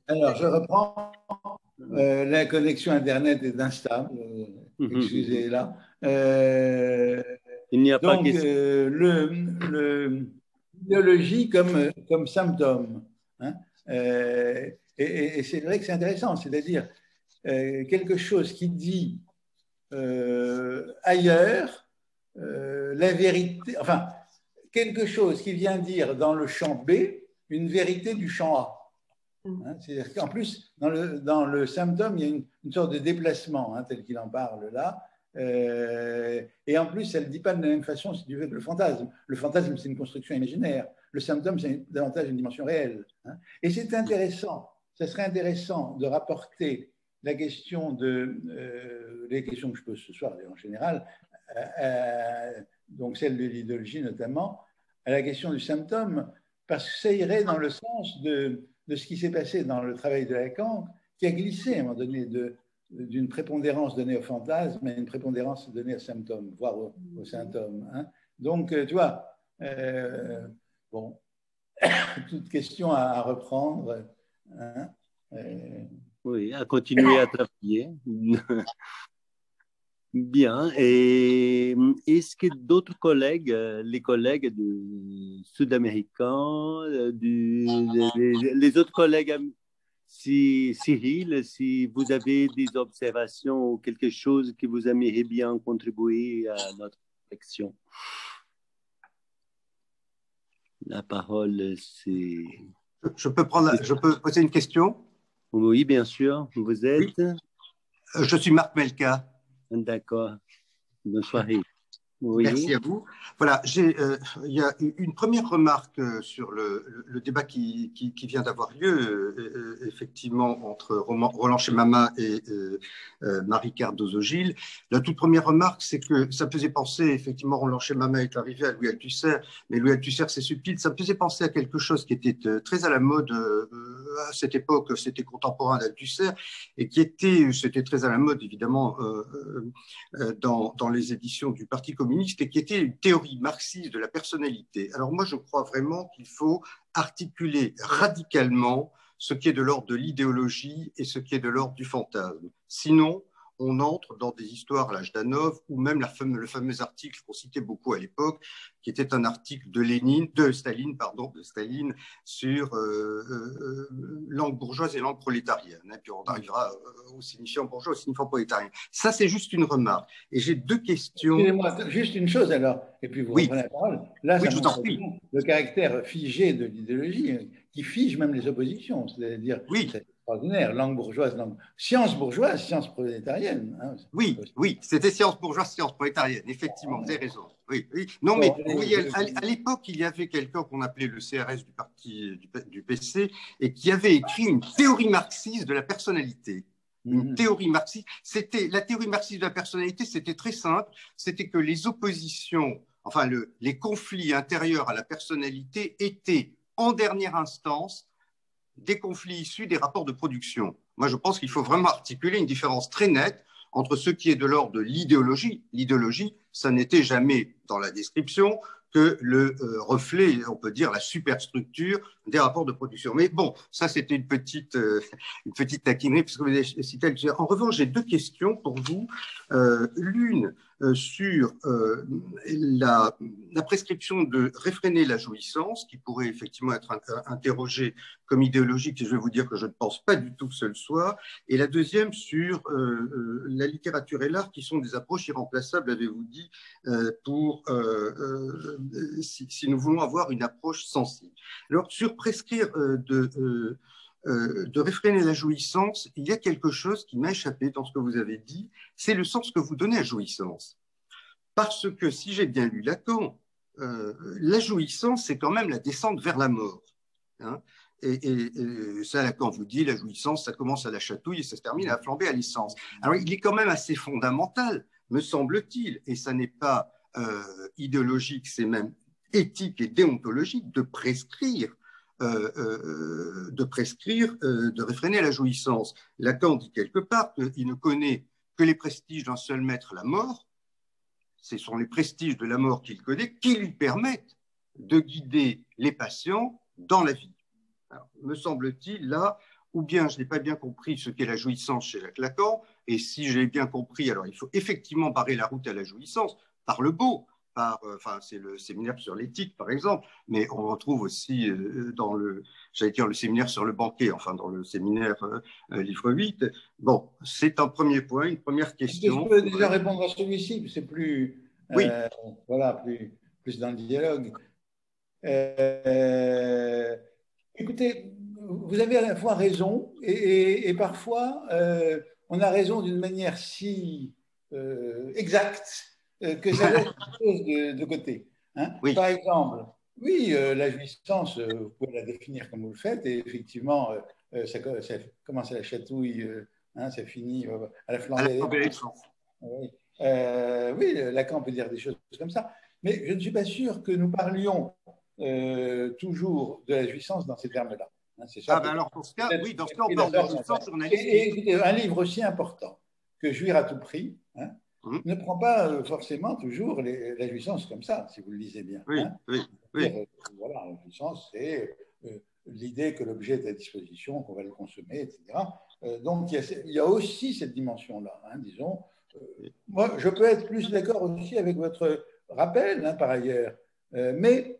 B: Alors, je reprends. La connexion Internet est instable. Excusez-la.
A: Il n'y a pas
B: donc, l'idéologie comme symptôme. Hein, et c'est vrai que c'est intéressant. C'est-à-dire quelque chose qui dit ailleurs la vérité, enfin, quelque chose qui vient dire dans le champ B une vérité du champ A. Hein, c'est-à-dire qu'en plus, dans le symptôme, il y a une sorte de déplacement, hein, tel qu'il en parle là. Et en plus, elle ne dit pas de la même façon si tu veux que le fantasme. Le fantasme, c'est une construction imaginaire. Le symptôme, c'est davantage une dimension réelle. Hein. Et c'est intéressant, ça serait intéressant de rapporter la question les questions que je pose ce soir en général, donc celle de l'idéologie notamment, à la question du symptôme, parce que ça irait dans le sens de ce qui s'est passé dans le travail de Lacan, qui a glissé à un moment donné d'une prépondérance donnée au fantasme à une prépondérance donnée au symptôme, voire au symptôme. Hein. Donc, tu vois, bon, toute question à reprendre. Hein,
A: oui, à continuer à travailler. Bien. Et est-ce que d'autres collègues, les collègues sud-américains, les autres collègues, Cyril, si vous avez des observations ou quelque chose que vous aimeriez bien contribuer à notre réflexion. La parole, c'est...
D: Je peux poser une question?
A: Oui, bien sûr. Vous êtes?
D: Oui. Je suis Marc Melka.
A: D'accord. Bonne soirée. Oui.
D: Merci à vous. Voilà, il y a une première remarque sur le débat qui vient d'avoir lieu, effectivement, entre Roland Chemama et Marie Cardozo-Gilles. La toute première remarque, c'est que ça me faisait penser, effectivement, Roland Chemama est arrivé à Louis Althusser, mais Louis Althusser, c'est subtil, ça me faisait penser à quelque chose qui était très à la mode à cette époque, c'était contemporain d'Althusser, et c'était très à la mode, évidemment, dans les éditions du Parti communiste, et qui était une théorie marxiste de la personnalité. Alors moi, je crois vraiment qu'il faut articuler radicalement ce qui est de l'ordre de l'idéologie et ce qui est de l'ordre du fantasme. Sinon, on entre dans des histoires à l'âge d'Hanovre, ou même le fameux article qu'on citait beaucoup à l'époque, qui était un article de Staline sur langue bourgeoise et langue prolétarienne. Et puis on arrivera au signifiant bourgeois, au signifiant prolétarien. Ça, c'est juste une remarque. Et j'ai deux questions.
B: Excusez-moi, juste une chose alors, et puis vous reprenez la parole. Là,
D: oui,
B: ça montre bien le caractère figé de l'idéologie, qui fige même les oppositions. C'est-à-dire, c'est extraordinaire, langue bourgeoise, science bourgeoise, science prolétarienne. Hein.
D: Oui, c'était science bourgeoise, science prolétarienne, effectivement, vous avez raison. Oui. Non, mais vous voyez, à l'époque, il y avait quelqu'un qu'on appelait le CRS du parti du PC et qui avait écrit une théorie marxiste de la personnalité. Une théorie marxiste. La théorie marxiste de la personnalité, c'était très simple. C'était que les oppositions, enfin les conflits intérieurs à la personnalité étaient, en dernière instance, des conflits issus des rapports de production. Moi, je pense qu'il faut vraiment articuler une différence très nette entre ce qui est de l'ordre de l'idéologie. L'idéologie, ça n'était jamais dans la description que le reflet, on peut dire, la superstructure des rapports de production. Mais bon, ça, c'était une petite taquinerie, puisque vous avez cité. En revanche, j'ai deux questions pour vous. L'une sur la prescription de réfréner la jouissance, qui pourrait effectivement être interrogée comme idéologique, et je vais vous dire que je ne pense pas du tout que ce le soit. Et la deuxième sur la littérature et l'art, qui sont des approches irremplaçables, avez-vous dit, si nous voulons avoir une approche sensible. Alors, sur prescrire de réfréner la jouissance, il y a quelque chose qui m'a échappé dans ce que vous avez dit, c'est le sens que vous donnez à jouissance. Parce que, si j'ai bien lu Lacan, la jouissance, c'est quand même la descente vers la mort. Hein. Et ça, Lacan vous dit, la jouissance, ça commence à la chatouille et ça se termine à la flambée à l'essence. Alors, il est quand même assez fondamental, me semble-t-il, et ça n'est pas idéologique, c'est même éthique et déontologique, de prescrire de réfréner la jouissance. Lacan dit quelque part qu'il ne connaît que les prestiges d'un seul maître, la mort. Ce sont les prestiges de la mort qu'il connaît qui lui permettent de guider les patients dans la vie. Alors, me semble-t-il, là, ou bien je n'ai pas bien compris ce qu'est la jouissance chez Jacques Lacan, et si j'ai bien compris, alors il faut effectivement barrer la route à la jouissance par le beau, c'est le séminaire sur l'éthique, par exemple, mais on retrouve aussi dans le séminaire sur le banquet, enfin dans le séminaire livre 8. Bon, c'est un premier point, une première question.
B: Je peux déjà répondre à celui-ci, c'est plus,
D: oui.
B: Voilà, plus dans le dialogue. Écoutez, vous avez à la fois raison et parfois on a raison d'une manière si exacte que ça laisse quelque chose de côté. Hein. Oui. Par exemple, oui, la jouissance, vous pouvez la définir comme vous le faites, et effectivement, ça commence à la chatouille, hein, ça finit à la flambée. Oui. Oui, Lacan peut dire des choses comme ça, mais je ne suis pas sûr que nous parlions toujours de la jouissance dans ces termes-là. Hein, c'est ça.
D: Alors, dans ce cas, oui, dans ce cas, on parle de la jouissance journalistique.
B: Et un livre aussi important que Jouir à tout prix, hein, ne prend pas forcément toujours la jouissance comme ça, si vous le lisez bien.
D: Oui,
B: hein.
D: oui.
B: Voilà, la jouissance, c'est l'idée que l'objet est à disposition, qu'on va le consommer, etc. Donc, il y a aussi cette dimension-là, hein, disons. Moi, je peux être plus d'accord aussi avec votre rappel, hein, par ailleurs, mais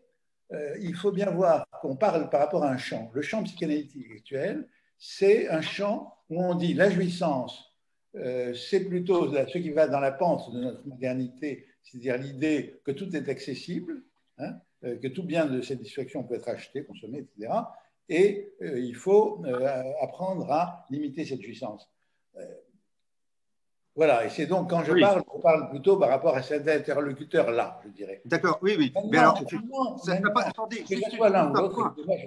B: il faut bien voir qu'on parle par rapport à un champ. Le champ psychanalytique actuel, c'est un champ où on dit la jouissance, c'est plutôt ce qui va dans la pente de notre modernité, c'est-à-dire l'idée que tout est accessible, hein, que tout bien de satisfaction peut être acheté, consommé, etc. Et il faut apprendre à limiter cette jouissance. Voilà, et c'est donc quand je parle plutôt par rapport à cet interlocuteur-là, je dirais.
D: D'accord, oui, oui. Mais alors, attendez,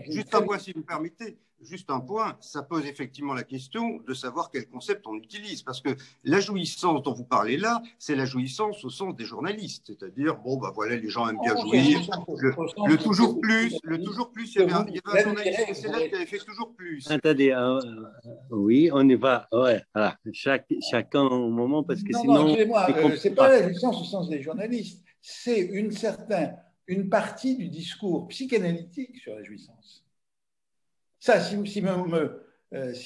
D: juste un point, si vous me permettez. Juste un point, ça pose effectivement la question de savoir quel concept on utilise. Parce que la jouissance dont vous parlez là, c'est la jouissance au sens des journalistes. C'est-à-dire, bon, ben voilà, les gens aiment bien jouir. Le toujours plus, il y avait un journaliste précédent qui avait fait toujours plus.
A: Attendez, oui, on y va. Ouais, voilà. Chacun au moment, parce que sinon.
B: Non, excusez-moi, c'est pas la jouissance au sens des journalistes, c'est une partie du discours psychanalytique sur la jouissance. Ça, si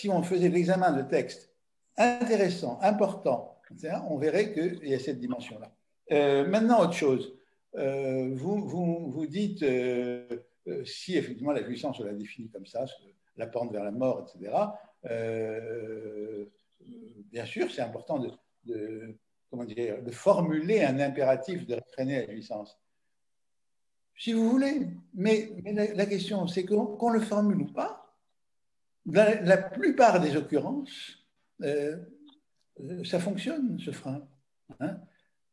B: on faisait l'examen de textes intéressants, importants, on verrait qu'il y a cette dimension-là. Maintenant, autre chose. Vous dites, si effectivement la jouissance, on la définit comme ça, la pente vers la mort, etc., bien sûr, c'est important de formuler un impératif de réfréner la jouissance. Si vous voulez, mais la question, c'est qu'on le formule ou pas. Dans la plupart des occurrences, ça fonctionne, ce frein. Hein?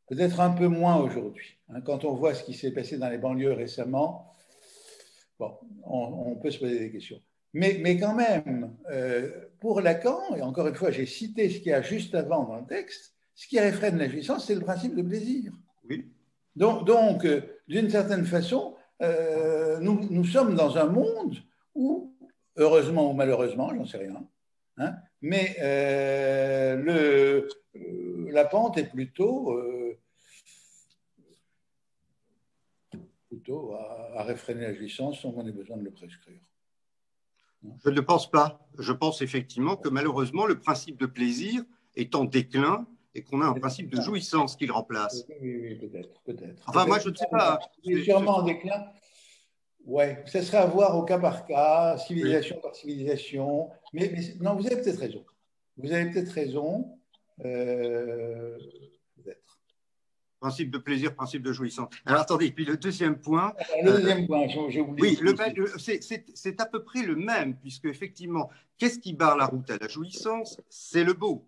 B: Peut-être un peu moins aujourd'hui. Hein? Quand on voit ce qui s'est passé dans les banlieues récemment, bon, on peut se poser des questions. Mais quand même, pour Lacan, et encore une fois, j'ai cité ce qu'il y a juste avant dans le texte, ce qui réfrène la jouissance, c'est le principe de plaisir.
D: Oui.
B: Donc d'une certaine façon, nous sommes dans un monde où, heureusement ou malheureusement, j'en sais rien, hein, mais la pente est plutôt à réfréner la jouissance sans qu'on ait besoin de le prescrire.
D: Je ne pense pas. Je pense effectivement que malheureusement, le principe de plaisir est en déclin et qu'on a un principe de jouissance qui le remplace.
B: Oui, peut-être.
D: Enfin, moi, je ne sais pas.
B: Il est sûrement en déclin. Ouais, ça serait à voir au cas par cas, civilisation par civilisation. Mais non, vous avez peut-être raison. Peut-être.
D: Principe de plaisir, principe de jouissance. Alors, attendez, puis le deuxième point.
B: J'ai oublié.
D: Oui, c'est à peu près le même, puisque effectivement, qu'est-ce qui barre la route à la jouissance? C'est le beau.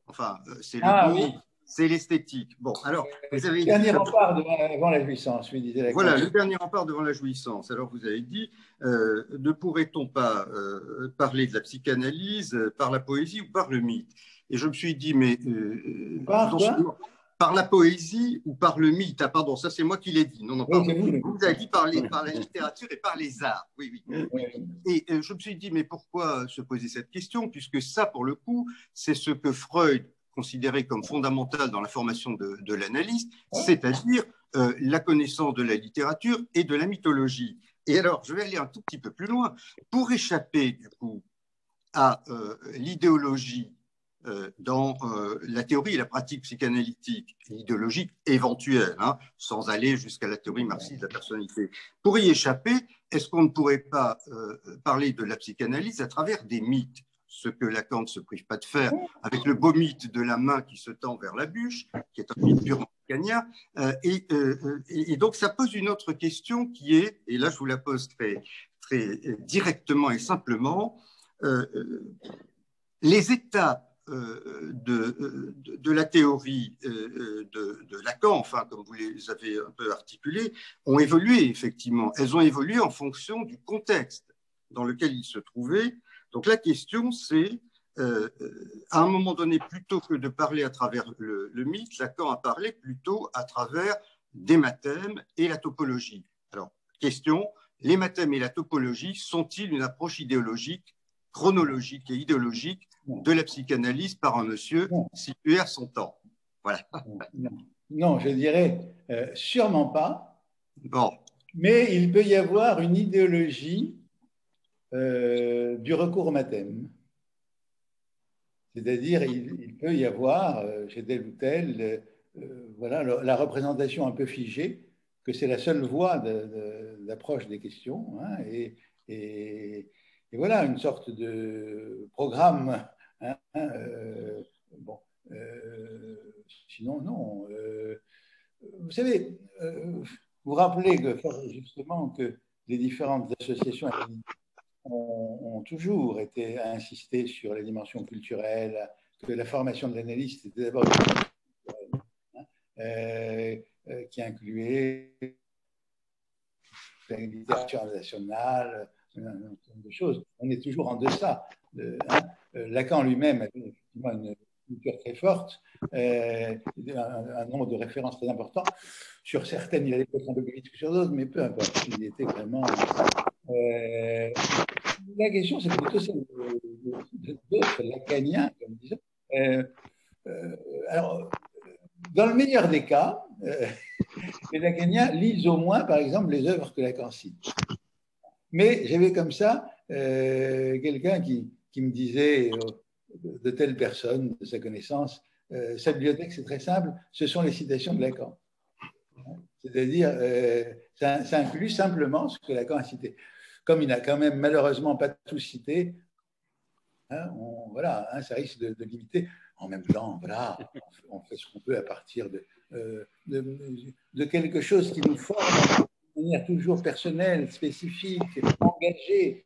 D: Enfin, c'est le beau. Oui. C'est l'esthétique. Bon, alors, vous avez
B: le dernier rempart devant la jouissance, lui disait la
D: Voilà, le dernier rempart devant la jouissance. Alors, vous avez dit, ne pourrait-on pas parler de la psychanalyse par la poésie ou par le mythe? Et je me suis dit, mais par la poésie ou par le mythe? Ah, pardon, ça c'est moi qui l'ai dit. Non, pardon. Vous avez dit par la littérature et par les arts. Oui. Et je me suis dit, mais pourquoi se poser cette question? Puisque ça, pour le coup, c'est ce que Freud considéré comme fondamental dans la formation de l'analyste, c'est-à-dire la connaissance de la littérature et de la mythologie. Et alors, je vais aller un tout petit peu plus loin. Pour échapper, du coup, à l'idéologie dans la théorie et la pratique psychanalytique, l'idéologie éventuelle, hein, sans aller jusqu'à la théorie marxiste de la personnalité. Pour y échapper, est-ce qu'on ne pourrait pas parler de la psychanalyse à travers des mythes? Ce que Lacan ne se prive pas de faire avec le beau mythe de la main qui se tend vers la bûche, qui est un mythe purement lacanien. Et donc, ça pose une autre question qui est, et là, je vous la pose très, très directement et simplement, les étapes de la théorie de Lacan, enfin, comme vous les avez un peu articulées, ont évolué, effectivement. Elles ont évolué en fonction du contexte dans lequel il se trouvait. Donc la question, c'est, à un moment donné, plutôt que de parler à travers le mythe, Lacan a parlé plutôt à travers des mathèmes et la topologie. Alors, question, les mathèmes et la topologie sont-ils une approche idéologique, chronologique et idéologique de la psychanalyse par un monsieur situé à son temps? Voilà.
B: Non, je dirais sûrement pas.
D: Bon.
B: Mais il peut y avoir une idéologie du recours au mathème. C'est-à-dire, il peut y avoir chez tel ou tel, voilà, la représentation un peu figée, que c'est la seule voie d'approche des questions, hein, et voilà, une sorte de programme. Hein, bon, sinon, non. Vous savez, vous vous rappelez justement que les différentes associations ont toujours été insisté sur les dimensions culturelles, que la formation de l'analyste était d'abord qui incluait la littérature nationale, un ensemble de choses. On est toujours en deçà. Lacan lui-même avait effectivement une culture très forte, un nombre de références très important. Sur certaines, il allait peut-être un peu plus vite que sur d'autres, mais peu importe. Il était vraiment. La question, c'est plutôt celle d'autres lacaniens, comme disons. Alors, dans le meilleur des cas, les lacaniens lisent au moins, par exemple, les œuvres que Lacan cite. Mais j'avais comme ça quelqu'un qui me disait de telle personne, de sa connaissance, sa bibliothèque, c'est très simple, ce sont les citations de Lacan. C'est-à-dire, ça inclut simplement ce que Lacan a cité. Comme il n'a quand même malheureusement pas tout cité, voilà, ça risque de limiter. En même temps, voilà, on fait ce qu'on peut à partir de quelque chose qui nous forme de manière toujours personnelle, spécifique, engagée,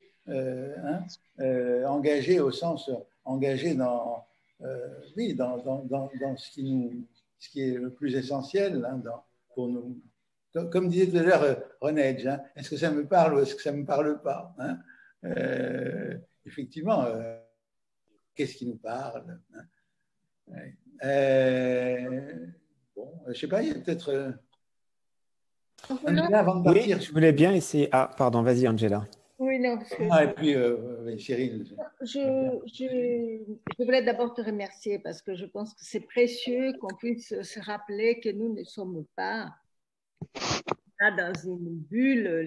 B: engagée au sens engagée dans, oui, dans ce qui est le plus essentiel pour nous. Comme disait tout à l'heure René Hedge, est-ce que ça me parle ou est-ce que ça ne me parle pas, effectivement, qu'est-ce qui nous parle, bon, je ne sais pas, il y a peut-être.
E: Angela, avant de partir. Oui, je voulais bien essayer. Ah, pardon, vas-y, Angela.
F: Oui, non, parce que
B: et puis, Cyril.
F: Je voulais d'abord te remercier parce que je pense que c'est précieux qu'on puisse se rappeler que nous ne sommes pas là dans une bulle,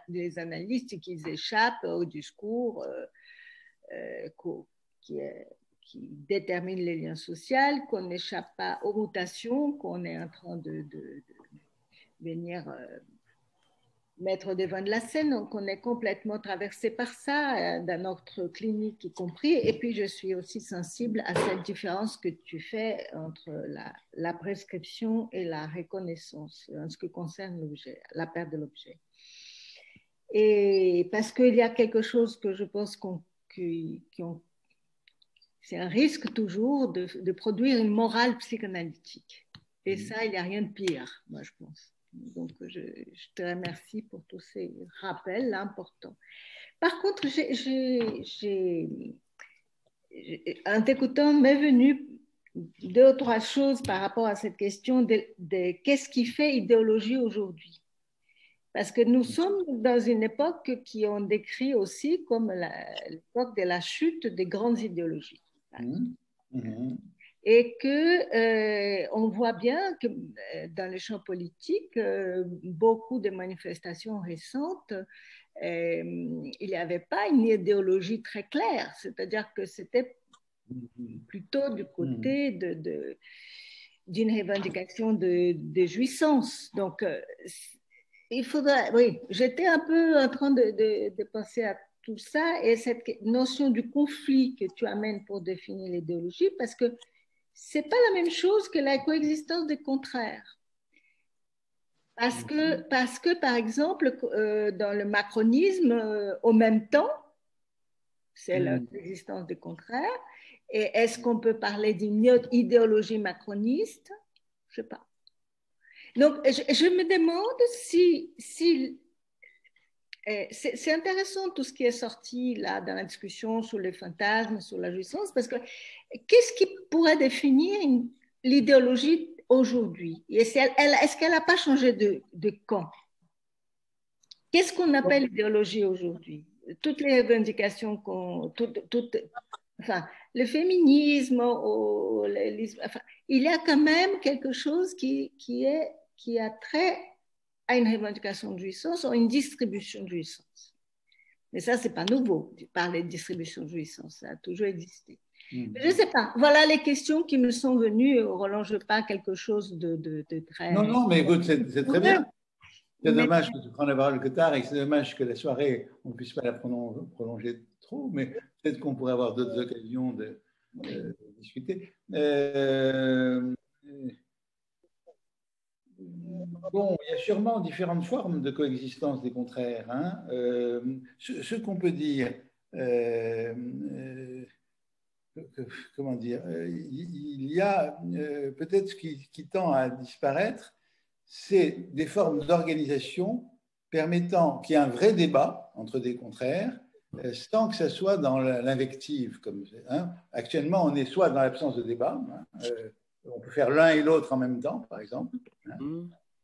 F: les analystes qui échappent au discours qui détermine les liens sociaux, qu'on n'échappe pas aux mutations, qu'on est en train de venir mettre devant de la scène, donc on est complètement traversé par ça, dans notre clinique y compris, et puis je suis aussi sensible à cette différence que tu fais entre la prescription et la reconnaissance en ce qui concerne l'objet, la perte de l'objet. Et parce qu'il y a quelque chose que je pense c'est un risque toujours de produire une morale psychanalytique. Et ça, il n'y a rien de pire, moi je pense. Donc, je te remercie pour tous ces rappels importants. Par contre, en t'écoutant, m'est venu 2 ou 3 choses par rapport à cette question de qu'est-ce qui fait idéologie aujourd'hui. Parce que nous sommes dans une époque qui on décrit aussi comme l'époque de la chute des grandes idéologies. Et qu'on voit bien que dans le champ politique, beaucoup de manifestations récentes, il n'y avait pas une idéologie très claire, c'est-à-dire que c'était plutôt du côté d'une revendication de jouissance. Donc, il faudra, oui, j'étais un peu en train de penser à tout ça et cette notion du conflit que tu amènes pour définir l'idéologie, parce que c'est pas la même chose que la coexistence des contraires. Parce que par exemple, dans le macronisme, au même temps, c'est la coexistence des contraires. Et est-ce qu'on peut parler d'une idéologie macroniste? Je ne sais pas. Donc, je me demande si c'est intéressant tout ce qui est sorti là dans la discussion sur les fantasmes, sur la jouissance, parce que qu'est-ce qui pourrait définir l'idéologie aujourd'hui? Est-ce qu'elle n'a pas changé de camp? Qu'est-ce qu'on appelle l'idéologie aujourd'hui? Toutes les revendications, enfin, le féminisme, enfin, il y a quand même quelque chose qui a trait à une revendication de jouissance ou une distribution de jouissance. Mais ça, ce n'est pas nouveau, de parler de distribution de jouissance, ça a toujours existé. Je ne sais pas, voilà les questions qui me sont venues, Roland, je pas quelque chose de très…
B: Non, mais écoute, c'est très bien. C'est dommage que tu prennes la parole que tard et c'est dommage que la soirée, on ne puisse pas la prolonger trop, mais peut-être qu'on pourrait avoir d'autres occasions de discuter. Bon, il y a sûrement différentes formes de coexistence des contraires. Ce qu'on peut dire, comment dire, il y a peut-être ce qui tend à disparaître, c'est des formes d'organisation permettant qu'il y ait un vrai débat entre des contraires, sans que ça soit dans l'invective. Actuellement, on est soit dans l'absence de débat, on peut faire l'un et l'autre en même temps, par exemple,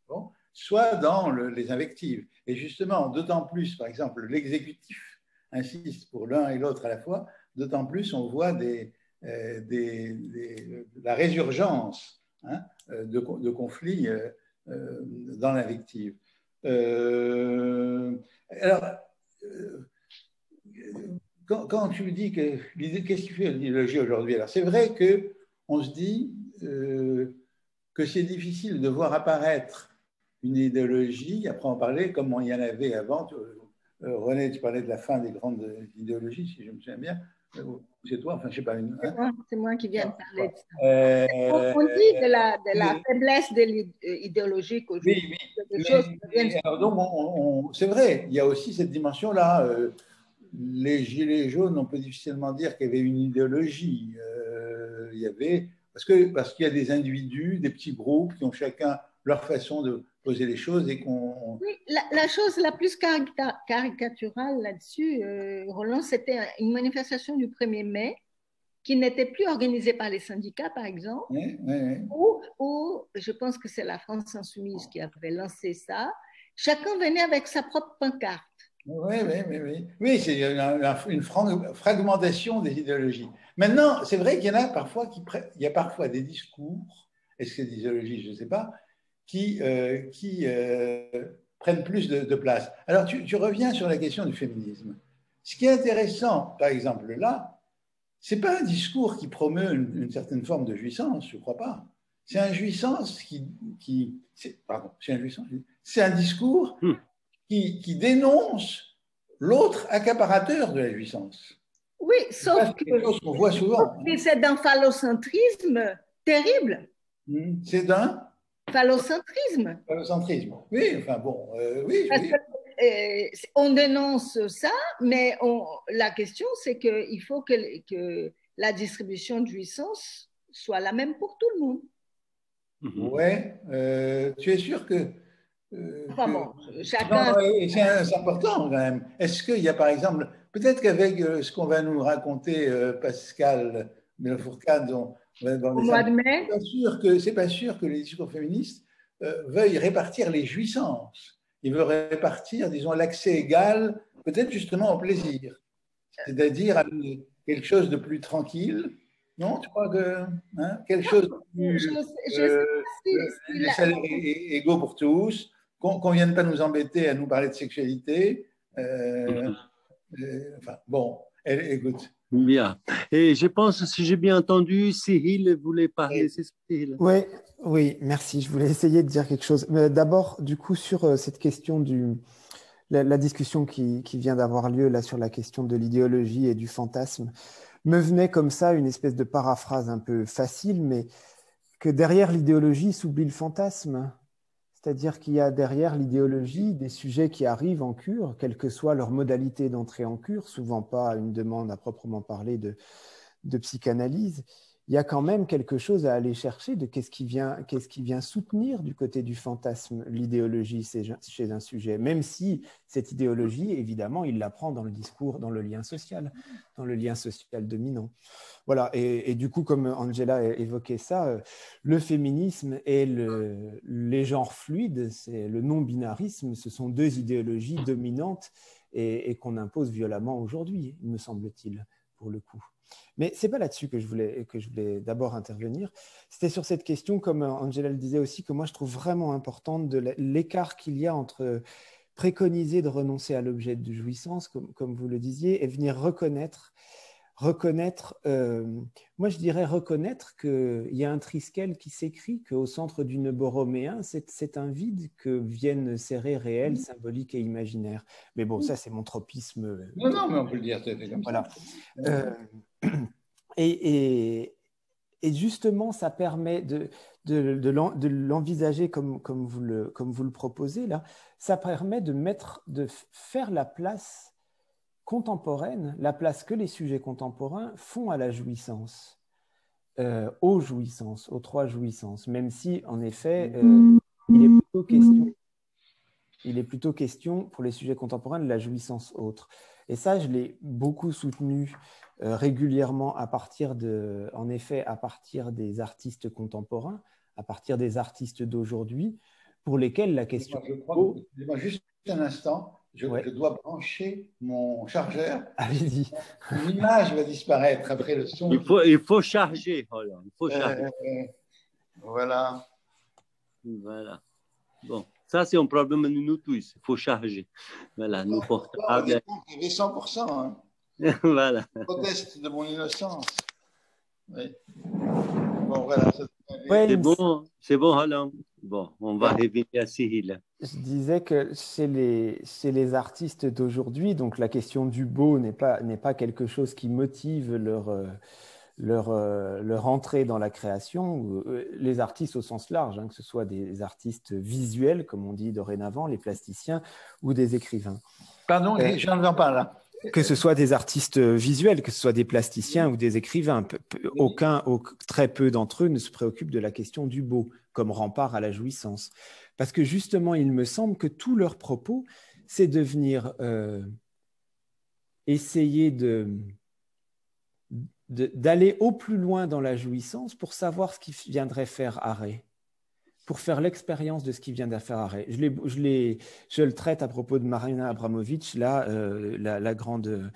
B: bon, soit dans les invectives. Et justement, d'autant plus, par exemple, l'exécutif insiste pour l'un et l'autre à la fois, d'autant plus on voit la résurgence de conflits dans l'invective. Alors, quand tu me dis que qu'est-ce qui fait l'idéologie aujourd'hui? Alors, c'est vrai qu'on se dit que c'est difficile de voir apparaître une idéologie, après on parlait comme il y en avait avant. René, tu parlais de la fin des grandes idéologies, si je me souviens bien. C'est toi, enfin je sais pas.
F: C'est moi qui viens de parler de ça. On dit de la faiblesse idéologique aujourd'hui.
B: Oui, donc c'est vrai, il y a aussi cette dimension-là. Les gilets jaunes, on peut difficilement dire qu'il y avait une idéologie. Il y avait parce qu'il y a des individus, des petits groupes qui ont chacun leur façon de poser les choses et qu'on...
F: Oui, la chose la plus caricaturale là-dessus, Roland, c'était une manifestation du 1er mai qui n'était plus organisée par les syndicats, par exemple, ou je pense que c'est la France Insoumise qui avait lancé ça. Chacun venait avec sa propre pancarte.
B: Oui, c'est une fragmentation des idéologies. Maintenant, c'est vrai qu'il y en a parfois il y a parfois des discours, est-ce que c'est des idéologies, je ne sais pas, qui prennent plus de place. Alors, tu reviens sur la question du féminisme. Ce qui est intéressant, par exemple, là, ce n'est pas un discours qui promeut une certaine forme de jouissance, je ne crois pas. C'est un jouissance c'est un discours qui dénonce l'autre accaparateur de la jouissance.
F: Oui, sauf que
B: c'est quelque chose qu'on voit souvent.
F: C'est d'un phallocentrisme terrible.
B: C'est d'un
F: phallocentrisme.
B: Phallocentrisme. Oui, enfin bon, oui.
F: Parce que, on dénonce ça, mais la question, c'est qu'il faut que la distribution de jouissance soit la même pour tout le monde.
B: Ouais, tu es sûr que...
F: Enfin bon, chacun...
B: C'est important quand même. Est-ce qu'il y a par exemple, peut-être qu'avec ce qu'on va nous raconter Pascal Fourcade
F: au mois de mai,
B: c'est pas sûr que les discours féministes veuillent répartir les jouissances. Ils veulent répartir, disons, l'accès égal, peut-être justement au plaisir, c'est-à-dire à quelque chose de plus tranquille. Non, tu crois que quelque chose de plus les salaires égaux pour tous, qu'on ne vienne pas nous embêter à nous parler de sexualité. Enfin, bon, écoute.
A: Bien. Et je pense, si j'ai bien entendu, Cyril voulait parler. C'est Cyril.
E: Oui, merci. Je voulais essayer de dire quelque chose. D'abord, du coup, sur cette question la discussion qui vient d'avoir lieu là sur la question de l'idéologie et du fantasme, me venait comme ça une espèce de paraphrase un peu facile, mais que derrière l'idéologie s'oublie le fantasme. C'est-à-dire qu'il y a derrière l'idéologie des sujets qui arrivent en cure, quelle que soit leur modalité d'entrée en cure, souvent pas une demande à proprement parler de psychanalyse. Il y a quand même quelque chose à aller chercher de qu'est-ce qui vient soutenir du côté du fantasme l'idéologie chez un sujet, même si cette idéologie, évidemment, il la prend dans le discours, dans le lien social dominant. Voilà, et du coup, comme Angela évoquait ça, le féminisme et les genres fluides, c'est le non-binarisme, ce sont deux idéologies dominantes et qu'on impose violemment aujourd'hui, me semble-t-il, pour le coup. Mais ce n'est pas là-dessus que je voulais d'abord intervenir. C'était sur cette question, comme Angela le disait aussi, que moi je trouve vraiment importante de l'écart qu'il y a entre préconiser de renoncer à l'objet de jouissance, comme vous le disiez, et venir reconnaître, moi je dirais reconnaître qu'il y a un triskel qui s'écrit, qu'au centre du nœud borroméen, c'est un vide que viennent serrer réel, symbolique et imaginaire. Mais bon, ça c'est mon tropisme.
B: Non, mais on peut le dire, c'est comme
E: voilà.
B: ça.
E: Et justement, ça permet de l'envisager comme vous le proposez là, ça permet de faire la place contemporaine, la place que les sujets contemporains font à la jouissance, aux jouissances, aux trois jouissances, même si, en effet, il est plutôt question pour les sujets contemporains de la jouissance autre. Et ça, je l'ai beaucoup soutenu régulièrement à partir des artistes contemporains, à partir des artistes d'aujourd'hui, pour lesquels la question...
B: Excusez-moi juste un instant, je dois brancher mon chargeur.
E: Allez-y.
B: L'image va disparaître après le son.
A: Il faut charger. Voilà. Il faut charger.
B: Voilà.
A: Voilà. Bon, ça c'est un problème de nous tous. Il faut charger. Voilà, nos portables.
B: Il y avait 100%. Hein.
A: Voilà.
B: Je proteste de mon innocence. Oui. Bon, voilà.
A: C'est bon, Alain. Bon, on va revenir à Cyril.
E: Je disais que chez les artistes d'aujourd'hui, donc la question du beau n'est pas quelque chose qui motive leur entrée dans la création. Les artistes au sens large, hein, que ce soit des artistes visuels, comme on dit dorénavant, les plasticiens, ou des écrivains.
B: Pardon, j'en entends pas là.
E: Que ce soit des artistes visuels, que ce soit des plasticiens ou des écrivains, très peu d'entre eux ne se préoccupent de la question du beau comme rempart à la jouissance. Parce que justement, il me semble que tout leur propos, c'est de venir essayer d'aller au plus loin dans la jouissance pour savoir ce qui viendrait faire arrêt, pour faire l'expérience de ce qui vient de faire arrêt. Je le traite à propos de Marina Abramovic, là, la grande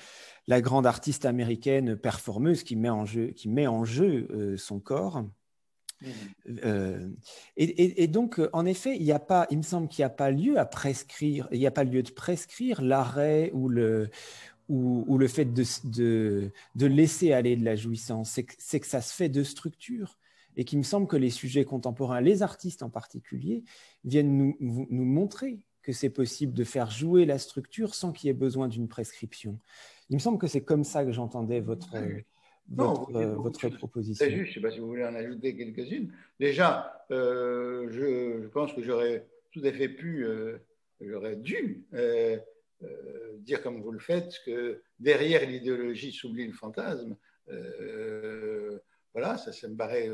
E: artiste américaine performeuse qui met en jeu son corps. Et donc, en effet, il me semble qu'il n'y a pas lieu à prescrire, il n'y a pas lieu de prescrire l'arrêt ou le fait de laisser aller de la jouissance. C'est que ça se fait de structure. Et qu'il me semble que les sujets contemporains, les artistes en particulier, viennent nous montrer que c'est possible de faire jouer la structure sans qu'il y ait besoin d'une prescription. Il me semble que c'est comme ça que j'entendais votre proposition.
B: C'est juste, je ne sais pas si vous voulez en ajouter quelques-unes. Déjà, je pense que j'aurais tout à fait j'aurais dû dire comme vous le faites, que derrière l'idéologie s'oublie le fantasme. Voilà, ça me paraît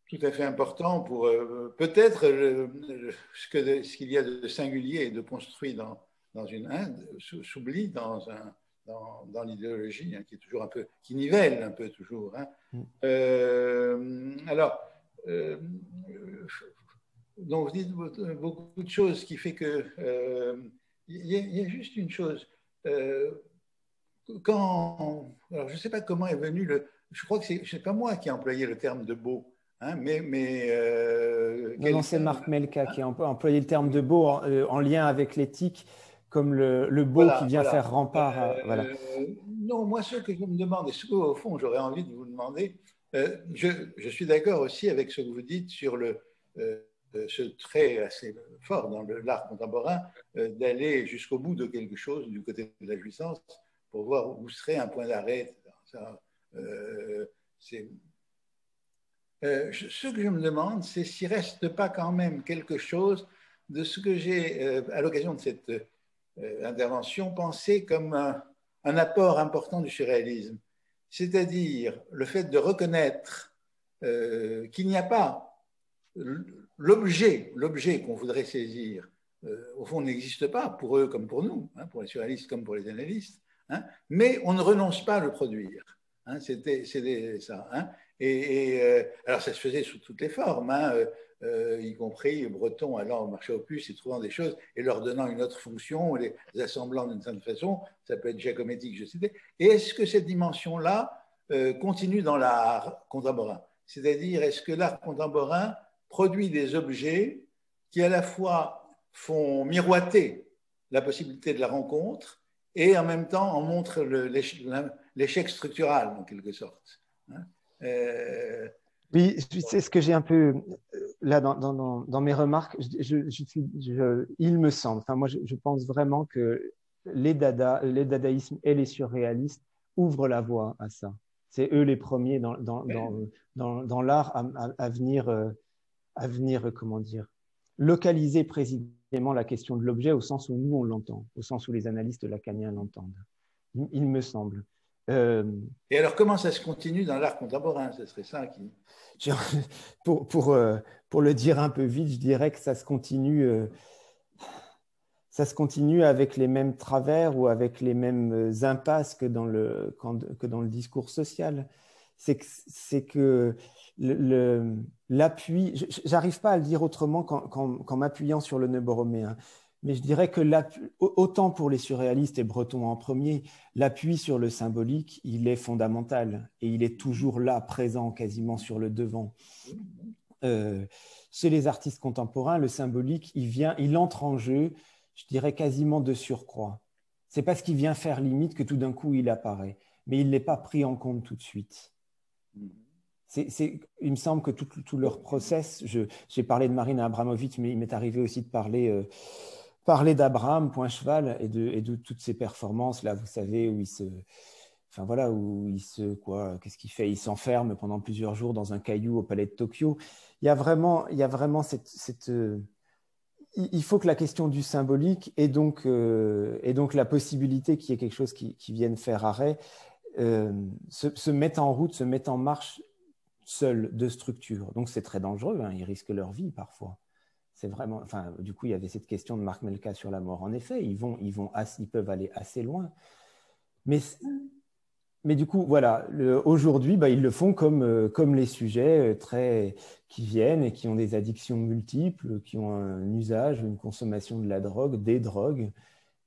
B: tout à fait important pour peut-être ce qu'il y a de singulier et de construit dans une Inde s'oublie dans l'idéologie, hein, qui est toujours qui nivelle un peu toujours. Hein. Donc vous dites beaucoup de choses qui fait que il y a juste une chose. Alors je ne sais pas comment est venu je crois que c'est pas moi qui ai employé le terme de beau, hein,
E: non, c'est Marc Melka qui a employé le terme de beau en lien avec l'éthique, comme le beau qui vient faire rempart.
B: Non, moi, ce que je me demande, et ce qu'au fond j'aurais envie de vous demander, je suis d'accord aussi avec ce que vous dites sur ce trait assez fort dans l'art contemporain, d'aller jusqu'au bout de quelque chose du côté de la jouissance pour voir où serait un point d'arrêt. Ce que je me demande, c'est s'il ne reste pas quand même quelque chose de ce que j'ai, à l'occasion de cette intervention, pensé comme un apport important du surréalisme, c'est-à-dire le fait de reconnaître qu'il n'y a pas l'objet qu'on voudrait saisir, au fond, n'existe pas pour eux comme pour nous, hein, pour les surréalistes comme pour les analystes, hein, mais on ne renonce pas à le produire. Hein, c'était ça. Hein. Alors, ça se faisait sous toutes les formes, hein, y compris Breton allant au marché aux puces et trouvant des choses et leur donnant une autre fonction, les assemblant d'une certaine façon. Ça peut être giacomettique, je citais. Et est-ce que cette dimension-là continue dans l'art contemporain? C'est-à-dire, est-ce que l'art contemporain produit des objets qui à la fois font miroiter la possibilité de la rencontre et en même temps en montrent l'échec structural, en quelque sorte. Hein.
E: Oui, c'est ce que j'ai un peu, là, dans mes remarques, il me semble, enfin, moi, je pense vraiment que les dadaïsmes et les surréalistes ouvrent la voie à ça. C'est eux les premiers dans l'art à venir, comment dire, localiser précisément la question de l'objet au sens où nous, on l'entend, au sens où les analystes lacaniens l'entendent. il me semble.
B: Et alors, comment ça se continue dans l'art contemporain? Ce serait ça qui…
E: Pour le dire un peu vite, je dirais que ça se continue avec les mêmes travers ou avec les mêmes impasses que dans le discours social. C'est que l'appui, j'arrive pas à le dire autrement qu'en m'appuyant sur le nœud borroméen, mais je dirais que autant pour les surréalistes et Breton en premier, l'appui sur le symbolique, il est fondamental et il est toujours là, présent quasiment sur le devant. Chez les artistes contemporains, le symbolique, il entre en jeu, je dirais quasiment de surcroît. C'est parce qu'il vient faire limite que tout d'un coup il apparaît, mais il n'est pas pris en compte tout de suite. Il me semble que tout leur process, j'ai parlé de Marina Abramovic, mais il m'est arrivé aussi de parler d'Abraham Poincheval et de toutes ses performances, là, vous savez, où qu'est-ce qu'il fait? Il s'enferme pendant plusieurs jours dans un caillou au palais de Tokyo. Il y a vraiment il faut que la question du symbolique et donc la possibilité qu'il y ait quelque chose qui vienne faire arrêt se mettent en route, se mettent en marche seuls, de structure. Donc c'est très dangereux, hein, ils risquent leur vie parfois. C'est vraiment, du coup, il y avait cette question de Marc Melka sur la mort. En effet, ils peuvent aller assez loin. Mais du coup, voilà, aujourd'hui, ils le font comme les sujets qui viennent et qui ont des addictions multiples, qui ont un usage, une consommation de la drogue, des drogues,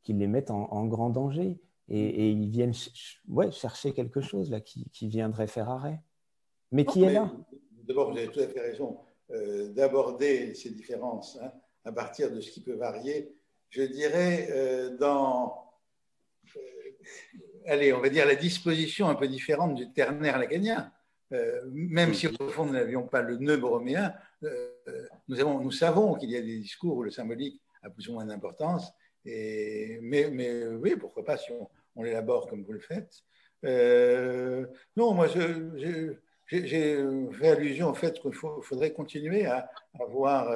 E: qui les mettent en grand danger. Et ils viennent chercher quelque chose là, qui viendrait faire arrêt. Mais qui est là?
B: D'abord, vous avez tout à fait raison d'aborder ces différences à partir de ce qui peut varier. Je dirais allez, on va dire la disposition un peu différente du ternaire lacanien. Même si au fond nous n'avions pas le nœud borroméen, nous savons qu'il y a des discours où le symbolique a plus ou moins d'importance. Mais oui, pourquoi pas si on l'élabore comme vous le faites. Non, moi j'ai fait allusion au fait qu'il faudrait continuer à voir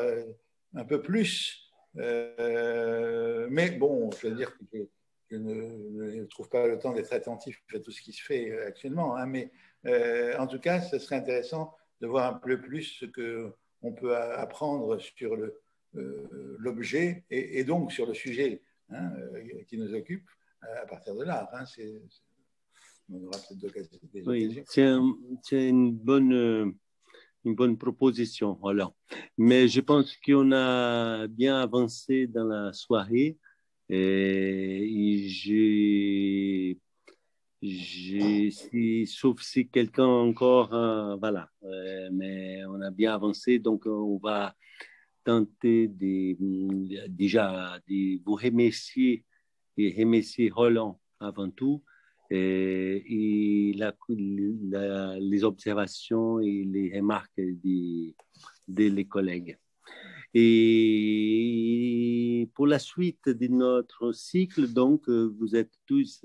B: un peu plus. Mais bon, je veux dire que je ne trouve pas le temps d'être attentif à tout ce qui se fait actuellement. Hein, mais en tout cas, ce serait intéressant de voir un peu plus ce qu'on peut apprendre sur l'objet et donc sur le sujet qui nous occupe à partir de l'art. Hein, on aura peut-être des occasions.
A: C'est une bonne proposition. Voilà. Mais je pense qu'on a bien avancé dans la soirée. Et sauf si quelqu'un encore, voilà. Mais on a bien avancé, donc on va tenter déjà de vous remercier et remercier Roland avant tout. Et les observations et les remarques des collègues. Et pour la suite de notre cycle, donc, vous êtes tous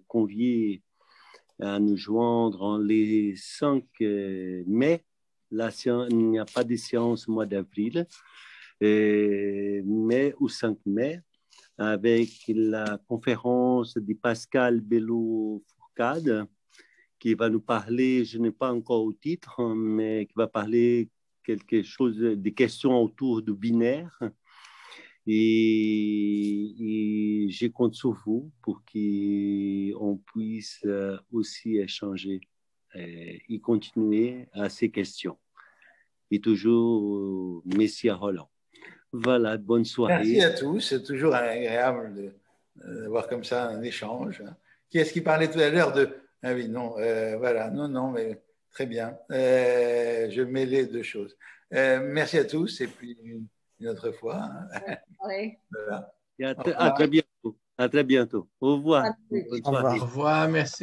A: conviés à nous joindre les 5 mai. Il n'y a pas de séance au mois d'avril, mai ou 5 mai, avec la conférence de Pascal Bello-Fourcade, qui va nous parler, je n'ai pas encore au titre, mais qui va parler quelque chose, des questions autour du binaire. Et je compte sur vous pour qu'on puisse aussi échanger et continuer à ces questions. Et toujours, merci à Roland. Voilà, bonne soirée.
B: Merci à tous, c'est toujours agréable d'avoir comme ça un échange. Qui est-ce qui parlait tout à l'heure de… Ah oui, non, voilà, non, mais très bien. Je mets les deux choses. Merci à tous et puis une autre fois.
F: Oui.
B: Voilà.
A: Et à très bientôt. À très bientôt. Au revoir.
E: Au revoir.
G: Au revoir, merci.